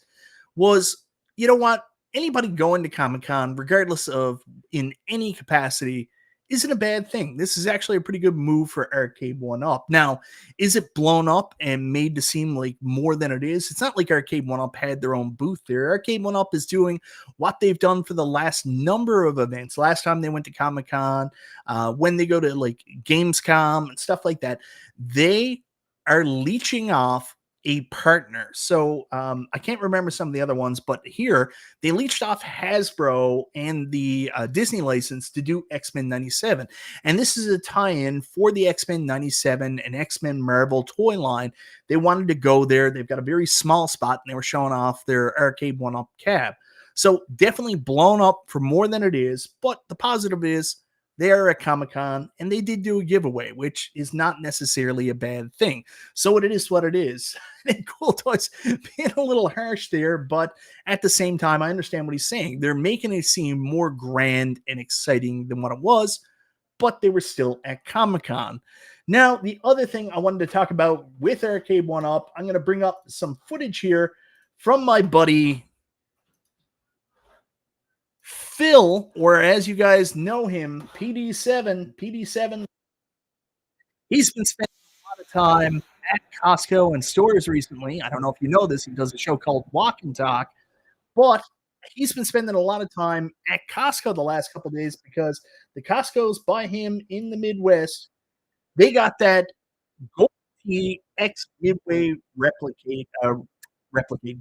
was, you know what? Anybody going to Comic-Con, regardless of in any capacity, isn't a bad thing. This is actually a pretty good move for Arcade1UP. Now, is it blown up and made to seem like more than it is? It's not like Arcade1UP had their own booth there. Arcade1UP is doing what they've done for the last number of events. Last time they went to Comic-Con, when they go to like Gamescom and stuff like that, they are leeching off a partner. So I can't remember some of the other ones, but here they leached off Hasbro and the Disney license to do X-Men 97. And this is a tie-in for the X-Men 97 and X-Men Marvel toy line. They wanted to go there. They've got a very small spot, and they were showing off their Arcade1UP cab. So definitely blown up for more than it is. But the positive is they are at Comic-Con, and they did do a giveaway, which is not necessarily a bad thing. So it is what it is. And Cool Toys being a little harsh there, but at the same time, I understand what he's saying. They're making it seem more grand and exciting than what it was, but they were still at Comic-Con. Now, the other thing I wanted to talk about with Arcade1UP, I'm going to bring up some footage here from my buddy Phil, or as you guys know him, PD7. PD7. He's been spending a lot of time at Costco and stores recently. I don't know if you know this. He does a show called Walk and Talk, but he's been spending a lot of time at Costco the last couple of days because the Costco's by him in the Midwest, they got that Golden Tee X Midway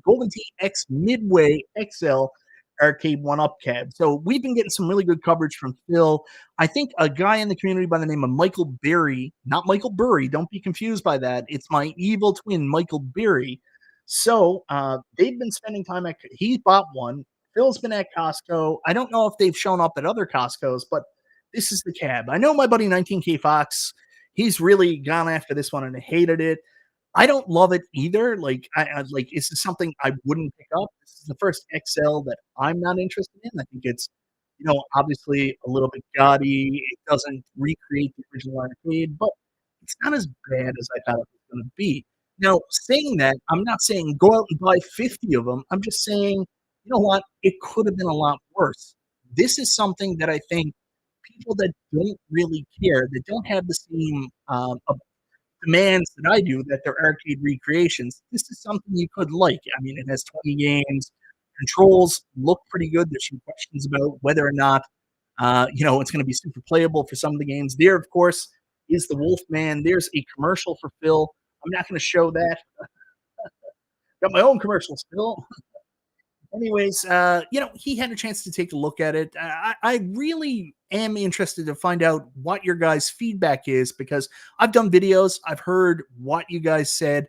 Golden Tee X Midway XL Arcade1UP cab. So we've been getting some really good coverage from Phil. I think a guy in the community by the name of Michael Berry, not Michael Burry, don't be confused by that. It's my evil twin, Michael Berry. So they've been spending time at, he bought one. Phil's been at Costco. I don't know if they've shown up at other Costco's, but this is the cab. I know my buddy 19K Fox, he's really gone after this one and hated it. I don't love it either. Like, I like, this is something I wouldn't pick up. This is the first XL that I'm not interested in. I think it's, you know, obviously a little bit gaudy. It doesn't recreate the original arcade, but it's not as bad as I thought it was going to be. Now, saying that, I'm not saying go out and buy 50 of them. I'm just saying, you know what? It could have been a lot worse. This is something that I think people that don't really care, that don't have the same demands that I do, that they're arcade recreations, this is something you could like. I mean, it has 20 games. Controls look pretty good. There's some questions about whether or not, you know, it's going to be super playable for some of the games. There, of course, is the Wolfman. There's a commercial for Phil. I'm not going to show that. Got my own commercials, Phil. Anyways, you know, he had a chance to take a look at it. I really am interested to find out what your guys' feedback is because I've done videos. I've heard what you guys said.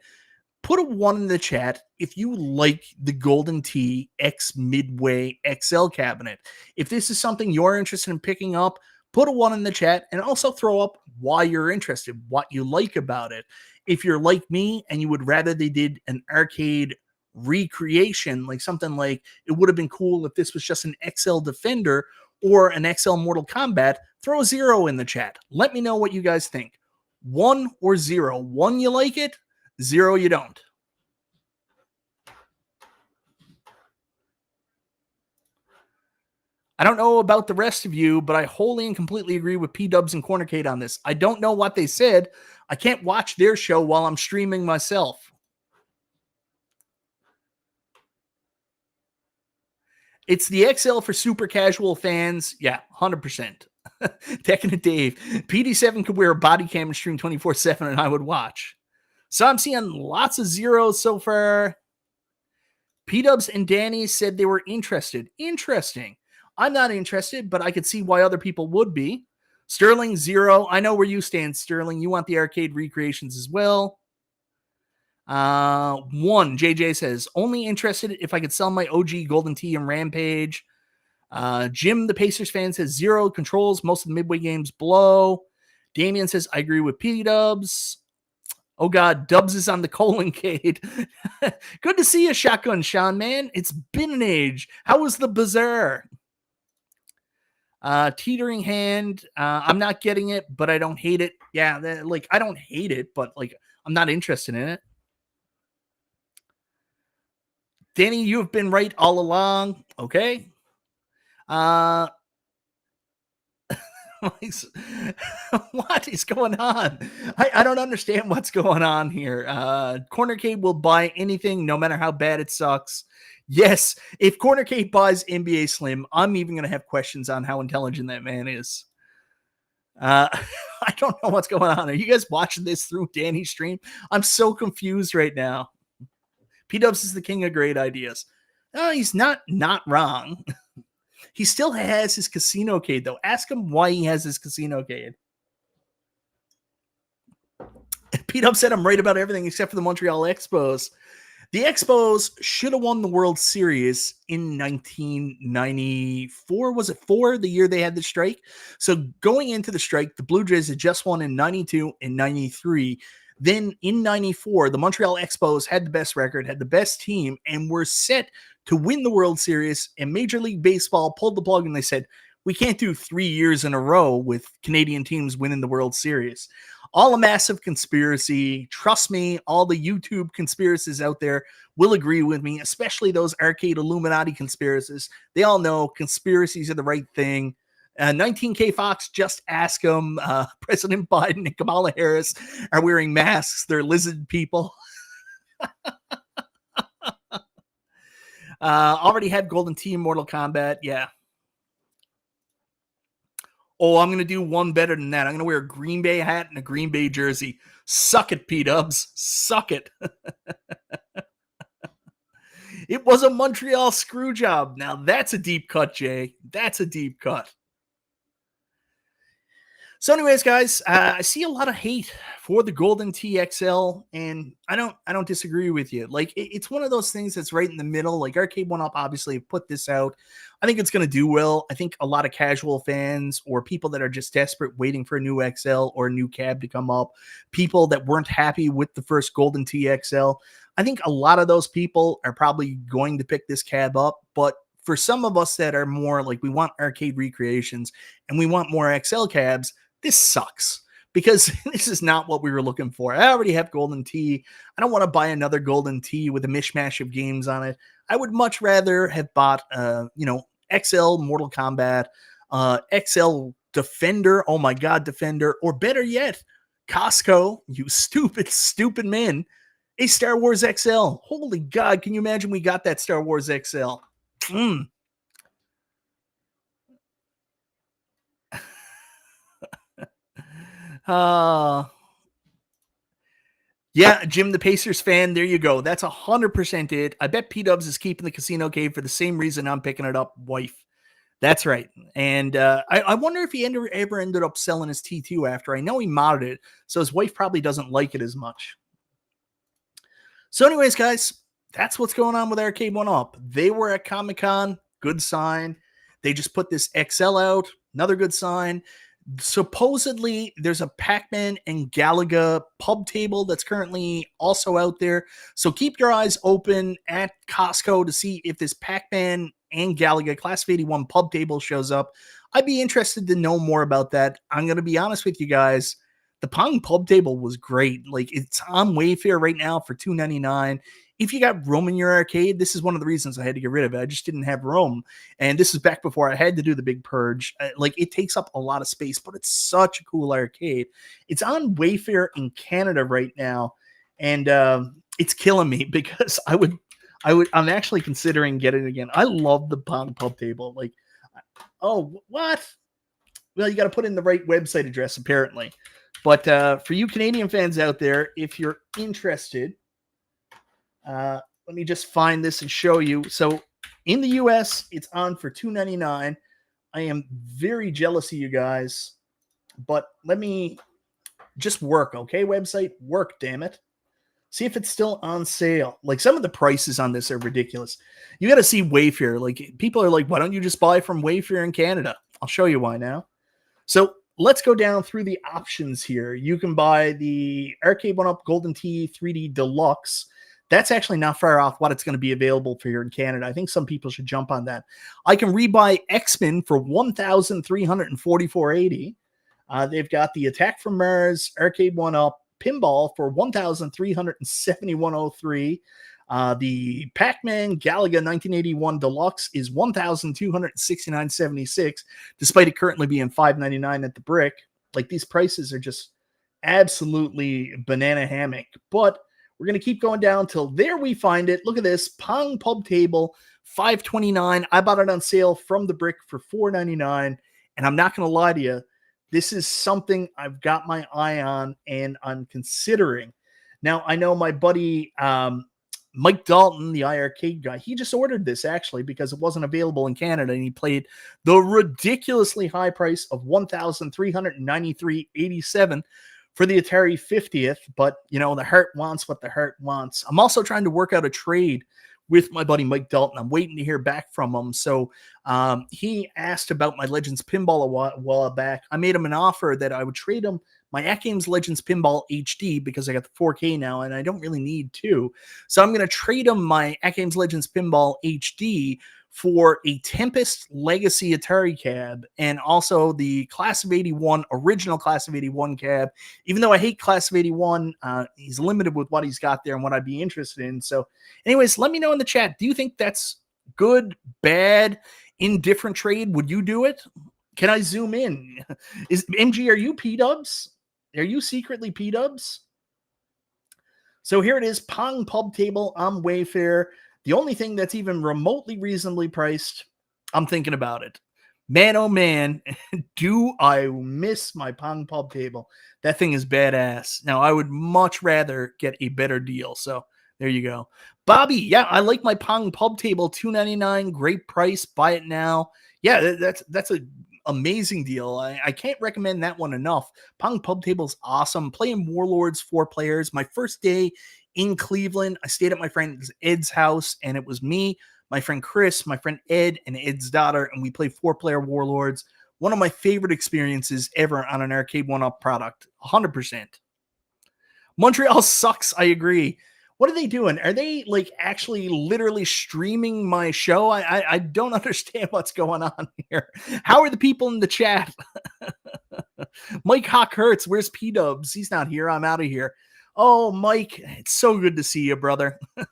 Put a 1 in the chat if you like the Golden Tee X Midway XL cabinet. If this is something you're interested in picking up, put a 1 in the chat and also throw up why you're interested, what you like about it. If you're like me and you would rather they did an arcade recreation, like something like it would have been cool if this was just an XL Defender or an XL Mortal Kombat, throw a 0 in the chat. Let me know what you guys think. 1 or 0. 1, you like it. 0, you don't. I don't know about the rest of you, but I wholly and completely agree with P-Dubs and Cornercade on this. I don't know what they said. I can't watch their show while I'm streaming myself. It's the XL for super casual fans. Yeah, 100%. Tekken and Dave. PD7 could wear a body cam and stream 24/7 and I would watch. So I'm seeing lots of zeros so far. P-Dubs and Danny said they were interested. Interesting. I'm not interested, but I could see why other people would be. Sterling, 0. I know where you stand, Sterling. You want the arcade recreations as well. 1, JJ says, only interested if I could sell my OG Golden Tee and Rampage. Jim, the Pacers fan, says 0. Controls most of the midway games blow. Damien says, I agree with P-Dubs. Oh, God, Dubs is on the Cade. Good to see you, Shotgun Sean, man. It's been an age. How was the bazaar? Teetering hand. I'm not getting it, but I don't hate it. Yeah, I don't hate it, but I'm not interested in it. Danny, you have been right all along. Okay. What is going on? I don't understand what's going on here. Cornercade will buy anything, no matter how bad it sucks. Yes, if Cornercade buys NBA Slim, I'm even going to have questions on how intelligent that man is. I don't know what's going on. Are you guys watching this through Danny's stream? I'm so confused right now. P-Dubs is the king of great ideas. No, he's not wrong. He still has his casino cade, though. Ask him why he has his casino cade. P-Dub said I'm right about everything except for the Montreal Expos. The Expos should have won the World Series in 1994. Was it 4, the year they had the strike? So going into the strike, the Blue Jays had just won in 92 and 93. Then in 94, the Montreal Expos had the best record, had the best team, and were set to win the World Series. And Major League Baseball pulled the plug and they said, we can't do 3 years in a row with Canadian teams winning the World Series. All a massive conspiracy. Trust me, all the YouTube conspiracies out there will agree with me, especially those arcade Illuminati conspiracies. They all know conspiracies are the right thing. 19K Fox, just ask them. President Biden and Kamala Harris are wearing masks. They're lizard people. Already had Golden Tee in Mortal Kombat. Yeah. Oh, I'm going to do one better than that. I'm going to wear a Green Bay hat and a Green Bay jersey. Suck it, P-Dubs. Suck it. It was a Montreal screw job. Now, that's a deep cut, Jay. That's a deep cut. So anyways, guys, I see a lot of hate for the Golden Tee XL, and I don't disagree with you. It's one of those things that's right in the middle. Like Arcade1UP obviously put this out. I think it's going to do well. I think a lot of casual fans or people that are just desperate waiting for a new XL or a new cab to come up, people that weren't happy with the first Golden Tee XL, I think a lot of those people are probably going to pick this cab up. But for some of us that are more like we want arcade recreations and we want more XL cabs, this sucks because this is not what we were looking for. I already have Golden Tee. I don't want to buy another Golden Tee with a mishmash of games on it. I would much rather have bought, XL Mortal Kombat, XL Defender. Oh my God, Defender. Or better yet, Costco, you stupid, stupid men, a Star Wars XL. Holy God, can you imagine we got that Star Wars XL? Yeah, Jim, the Pacers fan. There you go. That's 100% it. I bet P-Dubs is keeping the casino cave for the same reason I'm picking it up, wife. That's right. And I wonder if he ever ended up selling his T2 after. I know he modded it, so his wife probably doesn't like it as much. So anyways, guys, that's what's going on with Arcade1UP. They were at Comic-Con. Good sign. They just put this XL out. Another good sign. Supposedly there's a Pac-Man and Galaga pub table that's currently also out there. So keep your eyes open at Costco to see if this Pac-Man and Galaga Class of 81 pub table shows up. I'd be interested to know more about that. I'm going to be honest with you guys. The Pong pub table was great. It's on Wayfair right now for $2.99. If you got room in your arcade, this is one of the reasons I had to get rid of it. I just didn't have room. And this is back before I had to do the big purge. It takes up a lot of space, but it's such a cool arcade. It's on Wayfair in Canada right now. And it's killing me because I I'm actually considering getting it again. I love the Pong Pub table. Like, oh, what? Well, you got to put in the right website address, apparently. But for you Canadian fans out there, if you're interested, let me just find this and show you. So in the US, it's on for $2.99. I am very jealous of you guys, but let me just work, okay? Website, work, damn it. See if it's still on sale. Like, some of the prices on this are ridiculous. You got to see Wayfair. Like, people are like, why don't you just buy from Wayfair in Canada? I'll show you why now. So let's go down through the options here. You can buy the Arcade1UP Golden Tee 3D Deluxe. That's actually not far off what it's going to be available for here in Canada. I think some people should jump on that. I can rebuy X-Men for $1,344.80. They've got the Attack from Mars Arcade1UP Pinball for $1,371.03. The Pac-Man Galaga 1981 Deluxe is $1,269.76, despite it currently being $5.99 at the brick. Like, these prices are just absolutely banana hammock. But we're going to keep going down till there we find it. Look at this Pong Pub table, $5.29. I bought it on sale from the brick for $4.99. And I'm not going to lie to you, this is something I've got my eye on and I'm considering. Now, I know my buddy Mike Dalton, the iArcade guy, he just ordered this actually because it wasn't available in Canada, and he paid the ridiculously high price of $1,393.87 for the Atari 50th. But, you know, the heart wants what the heart wants. I'm also trying to work out a trade with my buddy Mike Dalton. I'm waiting to hear back from him. So he asked about my Legends Pinball a while back. I made him an offer that I would trade him my At Games Legends Pinball HD because I got the 4K now and I don't really need two. So I'm going to trade him my At Games Legends Pinball HD for a Tempest Legacy Atari cab and also the Class of 81, original Class of 81 cab. Even though I hate Class of 81, he's limited with what he's got there and what I'd be interested in. So anyways, let me know in the chat. Do you think that's good, bad, indifferent trade? Would you do it? Can I zoom in? Is MG, are you P-dubs? Are you secretly P-dubs? So here it is, Pong Pub table on Wayfair. The only thing that's even remotely reasonably priced, I'm thinking about it. Man, oh man, do I miss my Pong Pub table. That thing is badass. Now, I would much rather get a better deal. So there you go. Bobby, yeah, I like my Pong Pub table, $2.99, great price, buy it now. Yeah, that's a amazing deal. I can't recommend that one enough. Pong Pub table's awesome. Playing Warlords 4 players. My first day in Cleveland, I stayed at my friend Ed's house, and it was me, my friend Chris, my friend Ed, and Ed's daughter, and we played 4-player Warlords. One of my favorite experiences ever on an Arcade1UP product, 100%. Montreal sucks, I agree. What are they doing? Are they like actually literally streaming my show? I don't understand what's going on here. How are the people in the chat? Mike Hawk Hurts, where's P-dubs? He's not here. I'm out of here. Oh, Mike, it's so good to see you, brother. You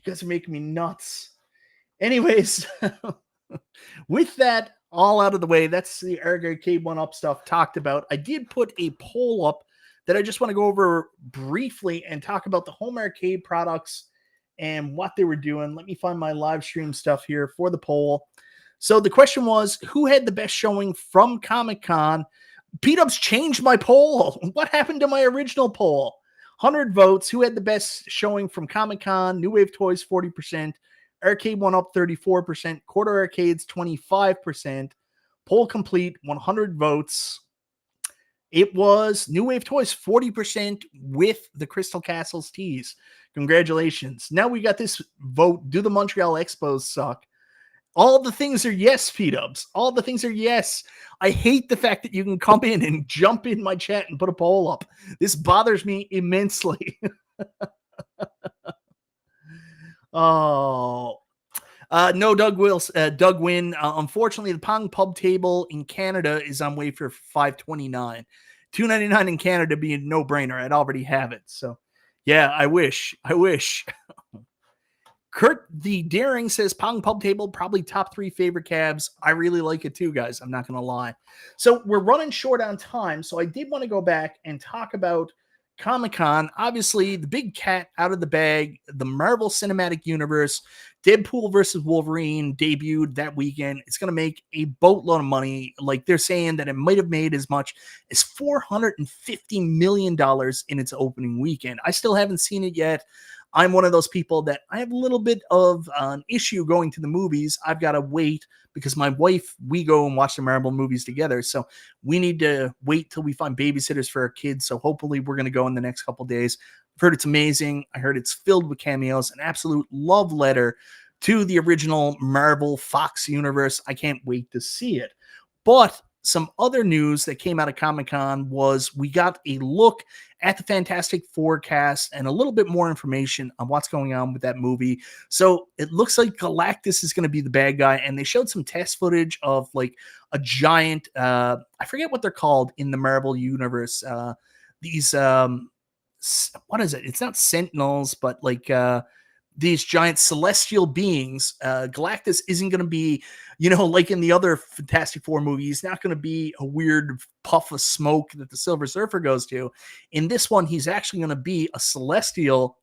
guys are making me nuts. Anyways, with that all out of the way, that's the Arcade1UP stuff talked about. I did put a poll up that I just want to go over briefly and talk about the home arcade products and what they were doing. Let me find my live stream stuff here for the poll. So the question was, who had the best showing from Comic-Con? P-dubs changed my poll. What happened to my original poll? 100 votes. Who had the best showing from Comic-Con? New Wave Toys, 40%. Arcade1UP, 34%. Quarter Arcades, 25%. Poll complete, 100 votes. It was New Wave Toys, 40% with the Crystal Castles tease. Congratulations. Now we got this vote. Do the Montreal Expos suck? All the things are yes, P-dubs. All the things are yes. I hate the fact that you can come in and jump in my chat and put a poll up. This bothers me immensely. Oh. No, Doug Wynn. Unfortunately, the Pong Pub table in Canada is on Wayfair for $5.29. $2.99 in Canada being a no-brainer. I'd already have it. So, yeah, I wish. Kurt the Daring says Pong Pub table, probably top 3 favorite cabs. I really like it too, guys. I'm not going to lie. So we're running short on time. So I did want to go back and talk about Comic-Con, obviously the big cat out of the bag, the Marvel Cinematic Universe, Deadpool versus Wolverine debuted that weekend. It's going to make a boatload of money. Like they're saying that it might have made as much as $450 million in its opening weekend. I still haven't seen it yet. I'm one of those people that I have a little bit of an issue going to the movies. I've got to wait because my wife, we go and watch the Marvel movies together. So we need to wait till we find babysitters for our kids. So hopefully we're going to go in the next couple days. I've heard it's amazing. I heard it's filled with cameos, an absolute love letter to the original Marvel Fox universe. I can't wait to see it. But some other news that came out of Comic-Con was we got a look at the Fantastic Four cast and a little bit more information on what's going on with that movie. So it looks like Galactus is going to be the bad guy, and they showed some test footage of like a giant, I forget what they're called in the Marvel universe. These, what is it? It's not Sentinels, but like, these giant celestial beings. Galactus isn't going to be, like in the other Fantastic Four movies, he's not going to be a weird puff of smoke that the Silver Surfer goes to. In this one, he's actually going to be a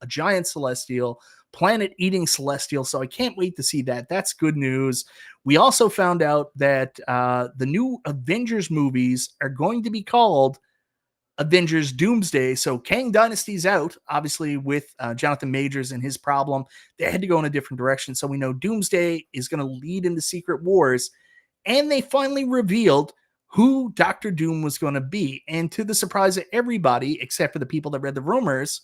giant celestial, planet-eating celestial. So I can't wait to see that. That's good news. We also found out that the new Avengers movies are going to be called Avengers Doomsday. So Kang Dynasty's out, obviously, with Jonathan Majors and his problem. They had to go in a different direction. So we know Doomsday is going to lead into Secret Wars. And they finally revealed who Doctor Doom was going to be. And to the surprise of everybody, except for the people that read the rumors,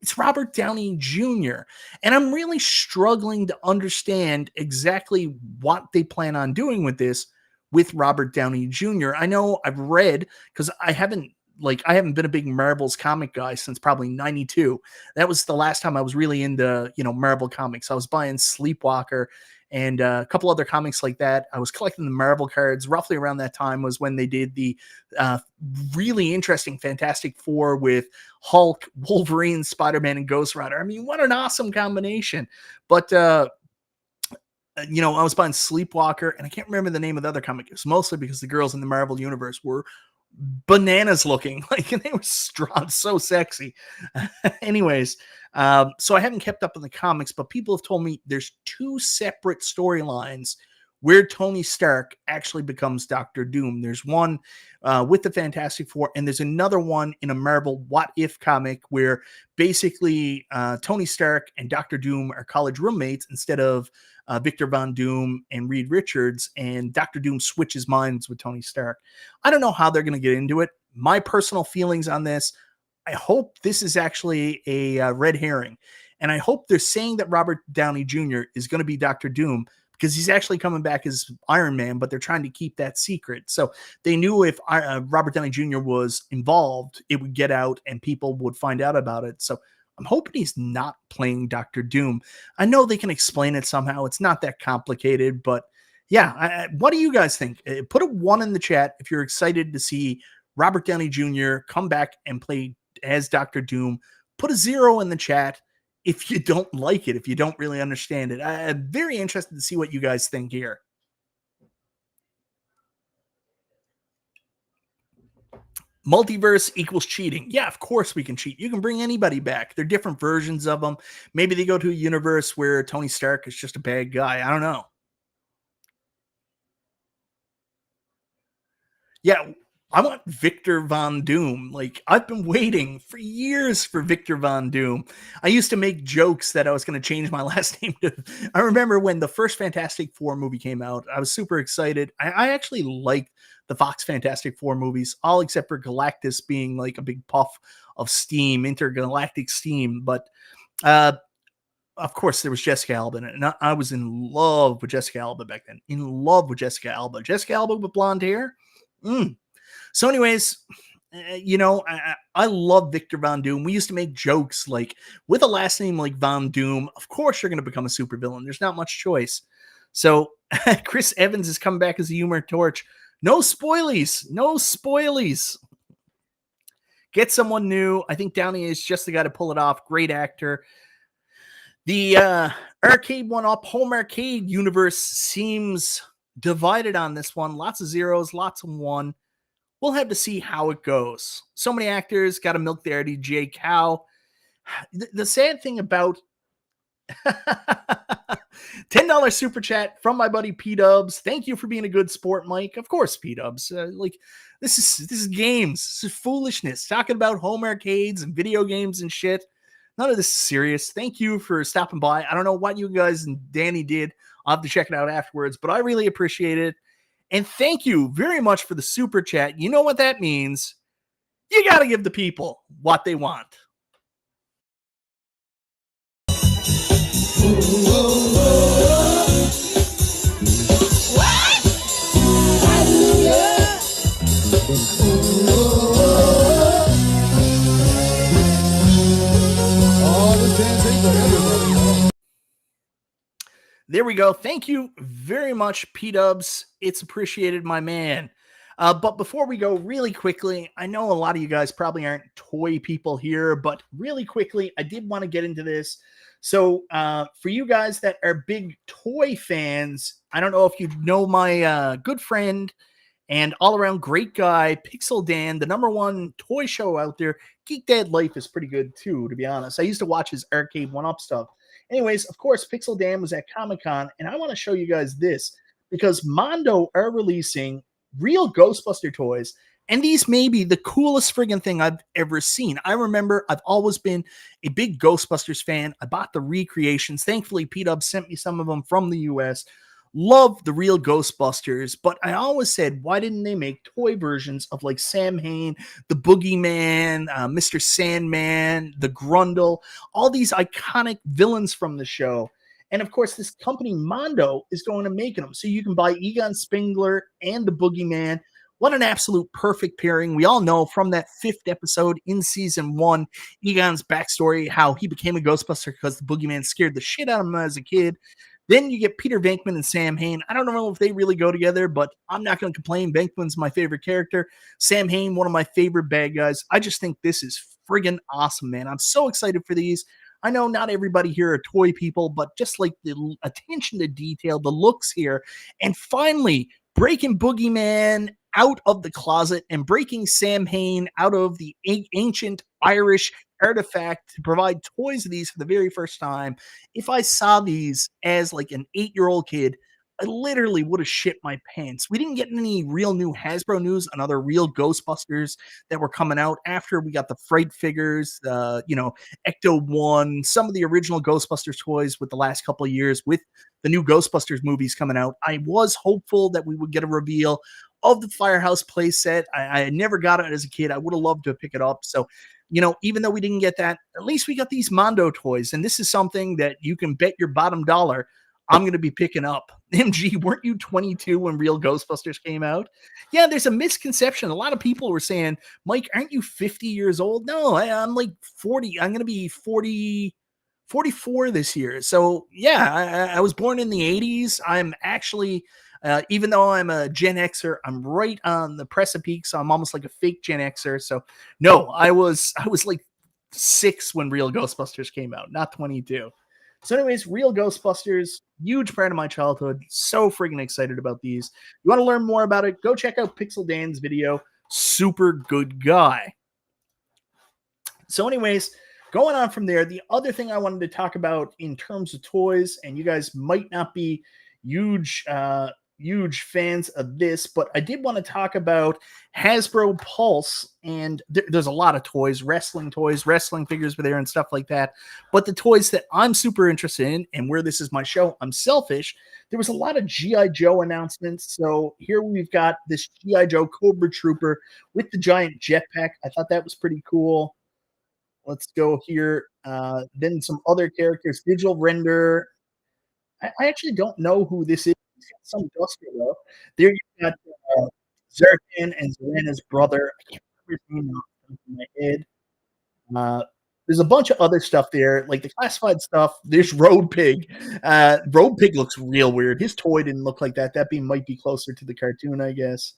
it's Robert Downey Jr. And I'm really struggling to understand exactly what they plan on doing with this with Robert Downey Jr. I know I've read, because I haven't been a big Marvel's comic guy since probably 92. That was the last time I was really into, Marvel comics. I was buying Sleepwalker and a couple other comics like that. I was collecting the Marvel cards. Roughly around that time was when they did the really interesting Fantastic Four with Hulk, Wolverine, Spider-Man, and Ghost Rider. I mean, what an awesome combination. But, I was buying Sleepwalker, and I can't remember the name of the other comic. It was mostly because the girls in the Marvel universe were bananas looking, like, and they were strong, so sexy. Anyways, so I haven't kept up in the comics, but people have told me there's two separate storylines where Tony Stark actually becomes Doctor Doom. There's one with the Fantastic Four, and there's another one in a Marvel What If comic where basically Tony Stark and Doctor Doom are college roommates instead of Victor Von Doom and Reed Richards, and Doctor Doom switches minds with Tony Stark. I don't know how they're going to get into it. My personal feelings on this, I hope this is actually a red herring, and I hope they're saying that Robert Downey Jr. is going to be Doctor Doom because he's actually coming back as Iron Man, but they're trying to keep that secret. So they knew if Robert Downey Jr. was involved, it would get out and people would find out about it. So I'm hoping he's not playing Doctor Doom. I know they can explain it somehow. It's not that complicated, but yeah. What do you guys think? Put a 1 in the chat if you're excited to see Robert Downey Jr. come back and play as Doctor Doom. Put a 0 in the chat if you don't like it, if you don't really understand it. I'm very interested to see what you guys think here. Multiverse equals cheating. Yeah, of course we can cheat. You can bring anybody back. They're different versions of them. Maybe they go to a universe where Tony Stark is just a bad guy. I don't know. Yeah, I want Victor Von Doom. Like, I've been waiting for years for Victor Von Doom. I used to make jokes that I was going to change my last name to. I remember when the first Fantastic Four movie came out, I was super excited. I actually liked the Fox Fantastic Four movies, all except for Galactus being like a big puff of steam, intergalactic steam. But of course, there was Jessica Alba in it, and I was in love with Jessica Alba back then. In love with Jessica Alba. Jessica Alba with blonde hair. So anyways, I love Victor Von Doom. We used to make jokes like, with a last name like Von Doom, of course you're going to become a supervillain. There's not much choice. So Chris Evans is coming back as a Humor Torch. No spoilies. No spoilies. Get someone new. I think Downey is just the guy to pull it off. Great actor. The Arcade1UP Home Arcade universe seems divided on this one. Lots of zeros, lots of 1. We'll have to see how it goes. So many actors got to milk the RDJ cow. The sad thing about $10 super chat from my buddy P Dubs. Thank you for being a good sport, Mike. Of course, P Dubs. Like this is games. This is foolishness. Talking about home arcades and video games and shit. None of this is serious. Thank you for stopping by. I don't know what you guys and Danny did. I'll have to check it out afterwards, but I really appreciate it. And thank you very much for the super chat. You know what that means. You got to give the people what they want. There we go. Thank you very much, P Dubs. It's appreciated, my man. But before we go, really quickly, I know a lot of you guys probably aren't toy people here, but really quickly, I did want to get into this. So, for you guys that are big toy fans, I don't know if you know my good friend and all around great guy, Pixel Dan, the number one toy show out there. Geek Dad Life is pretty good too, to be honest. I used to watch his Arcade1UP stuff. Anyways, of course, Pixel Dan was at Comic Con, and I want to show you guys this because Mondo are releasing real Ghostbuster toys, and these may be the coolest friggin' thing I've ever seen. I remember I've always been a big Ghostbusters fan. I bought the recreations. Thankfully, P-Dub sent me some of them from the US. Love the real Ghostbusters, but I always said, why didn't they make toy versions of like Sam Hain, the Boogeyman, Mr. Sandman, the Grundle, all these iconic villains from the show? And of course, this company Mondo is going to make them. So you can buy Egon Spengler and the Boogeyman. What an absolute perfect pairing. We all know from that 5th episode in season 1, Egon's backstory, how he became a Ghostbuster because the Boogeyman scared the shit out of him as a kid. Then you get Peter Venkman and Sam Hain. I don't know if they really go together, but I'm not going to complain. Venkman's my favorite character. Sam Hain, one of my favorite bad guys. I just think this is friggin' awesome, man. I'm so excited for these. I know not everybody here are toy people, but just like the attention to detail, the looks here, and finally breaking Boogeyman out of the closet and breaking Sam Hain out of the ancient Irish artifact to provide toys of these for the very first time. If I saw these as like an 8-year-old kid, I literally would have shit my pants. We didn't get any real new Hasbro news on other real Ghostbusters that were coming out after we got the Fright figures, Ecto 1, some of the original Ghostbusters toys with the last couple of years with the new Ghostbusters movies coming out. I was hopeful that we would get a reveal of the Firehouse playset. I never got it as a kid. I would have loved to pick it up. So, even though we didn't get that, at least we got these Mondo toys. And this is something that you can bet your bottom dollar I'm going to be picking up. MG, weren't you 22 when Real Ghostbusters came out? Yeah, there's a misconception. A lot of people were saying, Mike, aren't you 50 years old? No, I'm like 40. I'm going to be 44 this year. So, yeah, I was born in the 80s. I'm actually, even though I'm a Gen Xer, I'm right on the precipice. So I'm almost like a fake Gen Xer. So, no, I was like 6 when Real Ghostbusters came out, not 22. So, anyways, Real Ghostbusters, huge part of my childhood. So friggin' excited about these. You want to learn more about it? Go check out Pixel Dan's video. Super good guy. So, anyways, going on from there, the other thing I wanted to talk about in terms of toys, and you guys might not be huge fans of this, but I did want to talk about Hasbro Pulse, and there's a lot of toys, wrestling figures were there and stuff like that. But the toys that I'm super interested in, and where this is my show, I'm selfish. There was a lot of G.I. Joe announcements. So here we've got this G.I. Joe Cobra Trooper with the giant jetpack. I thought that was pretty cool. Let's go here. Then some other characters, digital render. I actually don't know who this is. He's got some duster though. There you got Zertan and Zorana's brother. I can't remember his name off the top of my head. There's a bunch of other stuff there, like the classified stuff. There's Road Pig. Road Pig looks real weird. His toy didn't look like that. That might be closer to the cartoon, I guess.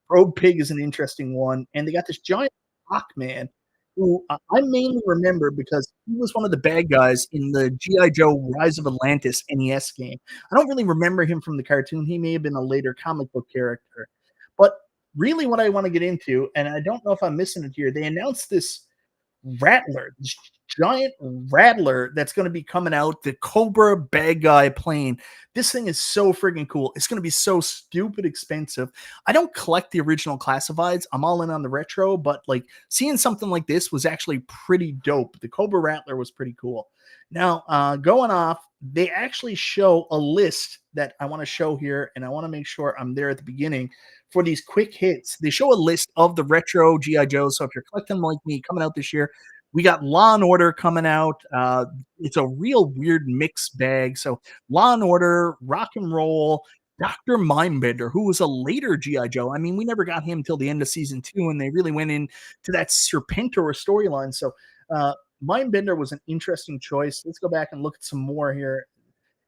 Road Pig is an interesting one. And they got this giant rock man who I mainly remember because he was one of the bad guys in the G.I. Joe Rise of Atlantis NES game. I don't really remember him from the cartoon. He may have been a later comic book character. But really what I want to get into, and I don't know if I'm missing it here. They announced this Rattler, this giant Rattler that's gonna be coming out, the Cobra bad guy plane. This thing is so friggin' cool. It's gonna be so stupid expensive. I don't collect the original classifieds. I'm all in on the retro, but like seeing something like this was actually pretty dope. The Cobra Rattler was pretty cool. Now, going off, they actually show a list that I want to show here, and I want to make sure I'm there at the beginning for these quick hits. They show a list of the retro GI Joes. So if you're collecting like me, coming out this year, we got Law and Order coming out. It's a real weird mixed bag. So Law and Order, Rock and Roll, Dr. Mindbender, who was a later GI Joe. I mean, we never got him till the end of season 2, and they really went into that Serpentor storyline. So Mindbender was an interesting choice. Let's go back and look at some more here.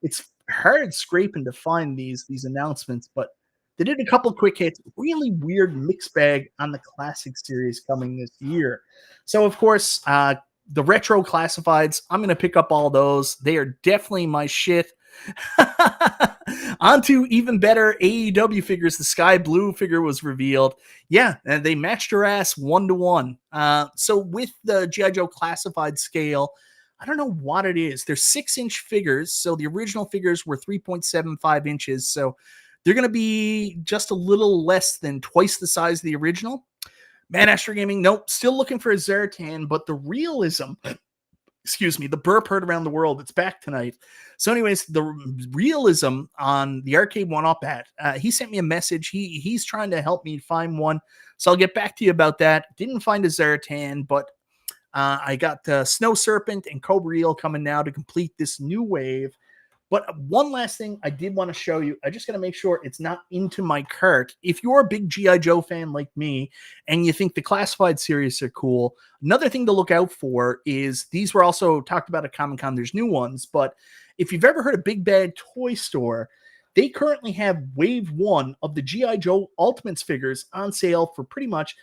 It's hard scraping to find these announcements, but they did a couple quick hits. Really weird mixed bag on the classic series coming this year. So of course, the retro classifieds, I'm going to pick up all those. They are definitely my shit. On to even better AEW figures. The Sky Blue figure was revealed. Yeah, and they matched her ass 1-to-1. So with the G.I. Joe classified scale, I don't know what it is. They're 6-inch figures. So the original figures were 3.75 inches. So they're going to be just a little less than twice the size of the original. Man Astro Gaming, nope. Still looking for a Zartan, but the realism, excuse me, the burp heard around the world. It's back tonight. So anyways, the realism on the Arcade1UP hat, he sent me a message. He's trying to help me find one. So I'll get back to you about that. Didn't find a Zartan, but I got Snow Serpent and Cobra Eel coming now to complete this new wave. But one last thing I did want to show you. I just got to make sure it's not into my cart. If you're a big G.I. Joe fan like me and you think the classified series are cool, another thing to look out for is these were also talked about at Comic-Con. There's new ones, but if you've ever heard of Big Bad Toy Store, they currently have wave 1 of the G.I. Joe Ultimates figures on sale for pretty much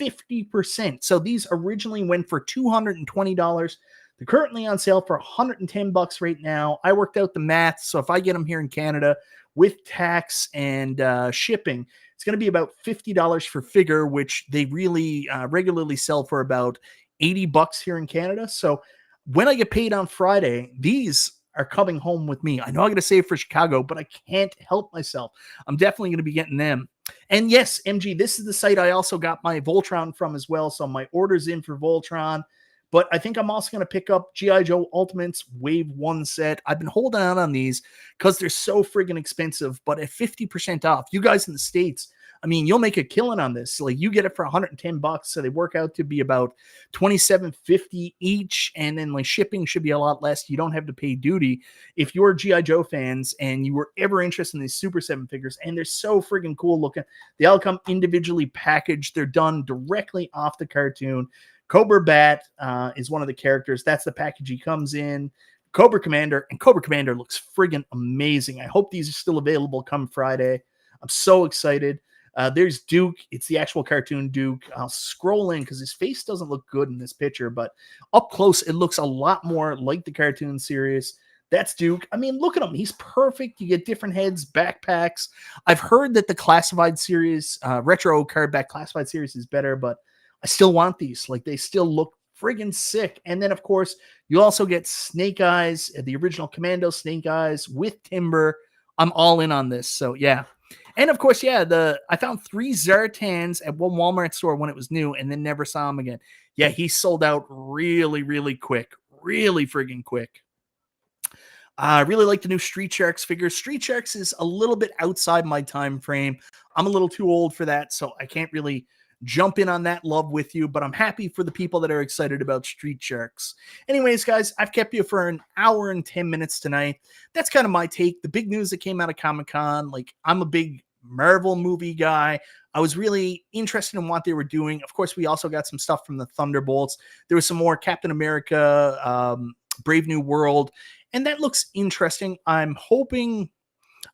50%. So these originally went for $220. They're currently on sale for $110 right now. I worked out the math, so if I get them here in Canada with tax and shipping, it's going to be about $50 for figure, which they really regularly sell for about $80 here in Canada. So when I get paid on Friday, these are coming home with me. I know I got to save for Chicago, but I can't help myself. I'm definitely going to be getting them. And yes, MG, this is the site I also got my Voltron from as well. So my order's in for Voltron. But I think I'm also going to pick up G.I. Joe Ultimates Wave 1 set. I've been holding out on these because they're so friggin' expensive, but at 50% off. You guys in the States, I mean, you'll make a killing on this. Like, you get it for $110, so they work out to be about $27.50 each, and then like shipping should be a lot less. You don't have to pay duty. If you're G.I. Joe fans and you were ever interested in these Super 7 figures, and they're so friggin' cool looking, they all come individually packaged. They're done directly off the cartoon. Cobra Bat is one of the characters. That's the package he comes in. Cobra Commander, and Cobra Commander looks friggin' amazing. I hope these are still available come Friday. I'm so excited. There's Duke. It's the actual cartoon Duke. I'll scroll in because his face doesn't look good in this picture, but up close, it looks a lot more like the cartoon series. That's Duke. I mean, look at him. He's perfect. You get different heads, backpacks. I've heard that the classified series, retro card back classified series is better, but I still want these. Like, they still look friggin' sick. And then, of course, you also get Snake Eyes, the original Commando Snake Eyes with Timber. I'm all in on this. So, yeah. And, of course, yeah, I found 3 Zartans at one Walmart store when it was new and then never saw him again. Yeah, he sold out really, really quick. Really friggin' quick. I really like the new Street Sharks figure. Street Sharks is a little bit outside my time frame. I'm a little too old for that, so I can't really jump in on that love with you, but I'm happy for the people that are excited about Street Sharks. Anyways, guys, I've kept you for an hour and 10 minutes tonight. That's kind of my take. The big news that came out of Comic-Con, like, I'm a big Marvel movie guy. I was really interested in what they were doing. Of course, we also got some stuff from the Thunderbolts. There was some more Captain America, Brave New World, and that looks interesting. I'm hoping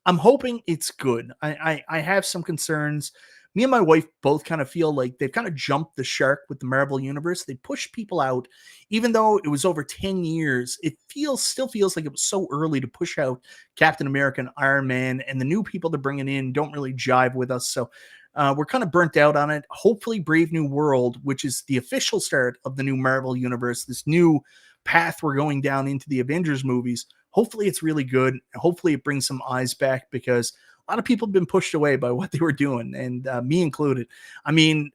it's good. I have some concerns. Me and my wife both kind of feel like they've kind of jumped the shark with the Marvel universe. They pushed people out, even though it was over 10 years. It still feels like it was so early to push out Captain America and Iron Man, and the new people they're bringing in don't really jive with us. So We're kind of burnt out on it. Hopefully, Brave New World, which is the official start of the new Marvel universe, this new path we're going down into the Avengers movies. Hopefully, it's really good. Hopefully, it brings some eyes back because a lot of people have been pushed away by what they were doing, and me included. I mean,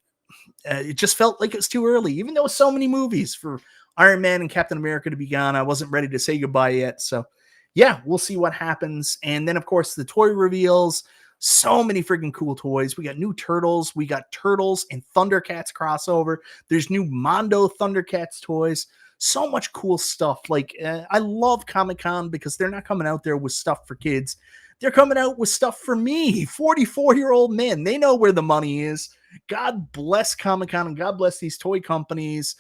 it just felt like it was too early, even though so many movies for Iron Man and Captain America to be gone. I wasn't ready to say goodbye yet. So, yeah, we'll see what happens. And then, of course, the toy reveals. So many freaking cool toys. We got new Turtles. We got Turtles and Thundercats crossover. There's new Mondo Thundercats toys. So much cool stuff. Like, I love Comic Con because they're not coming out there with stuff for kids. They're coming out with stuff for me, 44-year-old men. They know where the money is. God bless Comic Con and God bless these toy companies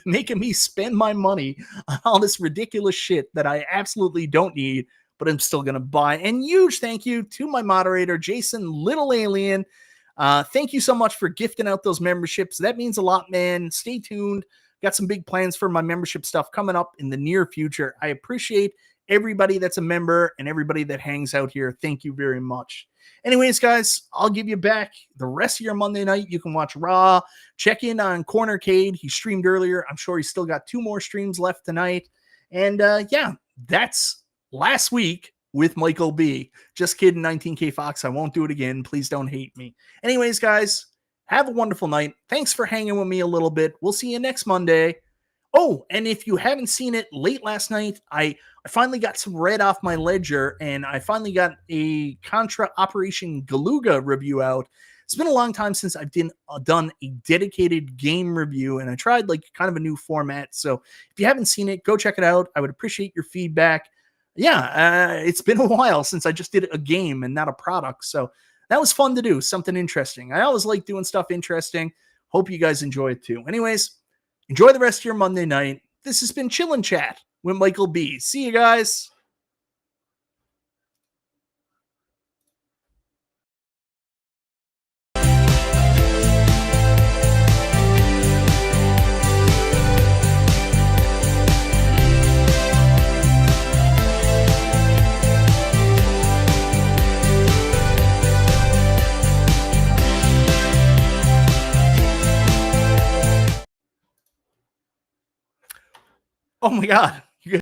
making me spend my money on all this ridiculous shit that I absolutely don't need, but I'm still going to buy. And huge thank you to my moderator, Jason Little Alien. Thank you so much for gifting out those memberships. That means a lot, man. Stay tuned. Got some big plans for my membership stuff coming up in the near future. I appreciate everybody that's a member and everybody that hangs out here. Thank you very much. Anyways, guys, I'll give you back the rest of your Monday night. You can watch Raw. Check in on Cornercade. He streamed earlier. I'm sure he's still got 2 more streams left tonight. And yeah, that's last week with Michael B. Just kidding, 19K Fox. I won't do it again. Please don't hate me. Anyways, guys, have a wonderful night. Thanks for hanging with me a little bit. We'll see you next Monday. Oh, and if you haven't seen it, late last night, I finally got some red off my ledger, and I finally got a Contra Operation Galuga review out. It's been a long time since I've done a dedicated game review, and I tried like kind of a new format. So if you haven't seen it, go check it out. I would appreciate your feedback. Yeah, it's been a while since I just did a game and not a product. So that was fun to do, something interesting. I always like doing stuff interesting. Hope you guys enjoy it too. Anyways, enjoy the rest of your Monday night. This has been Chillin' Chat with Michael B. See you guys. Oh my God.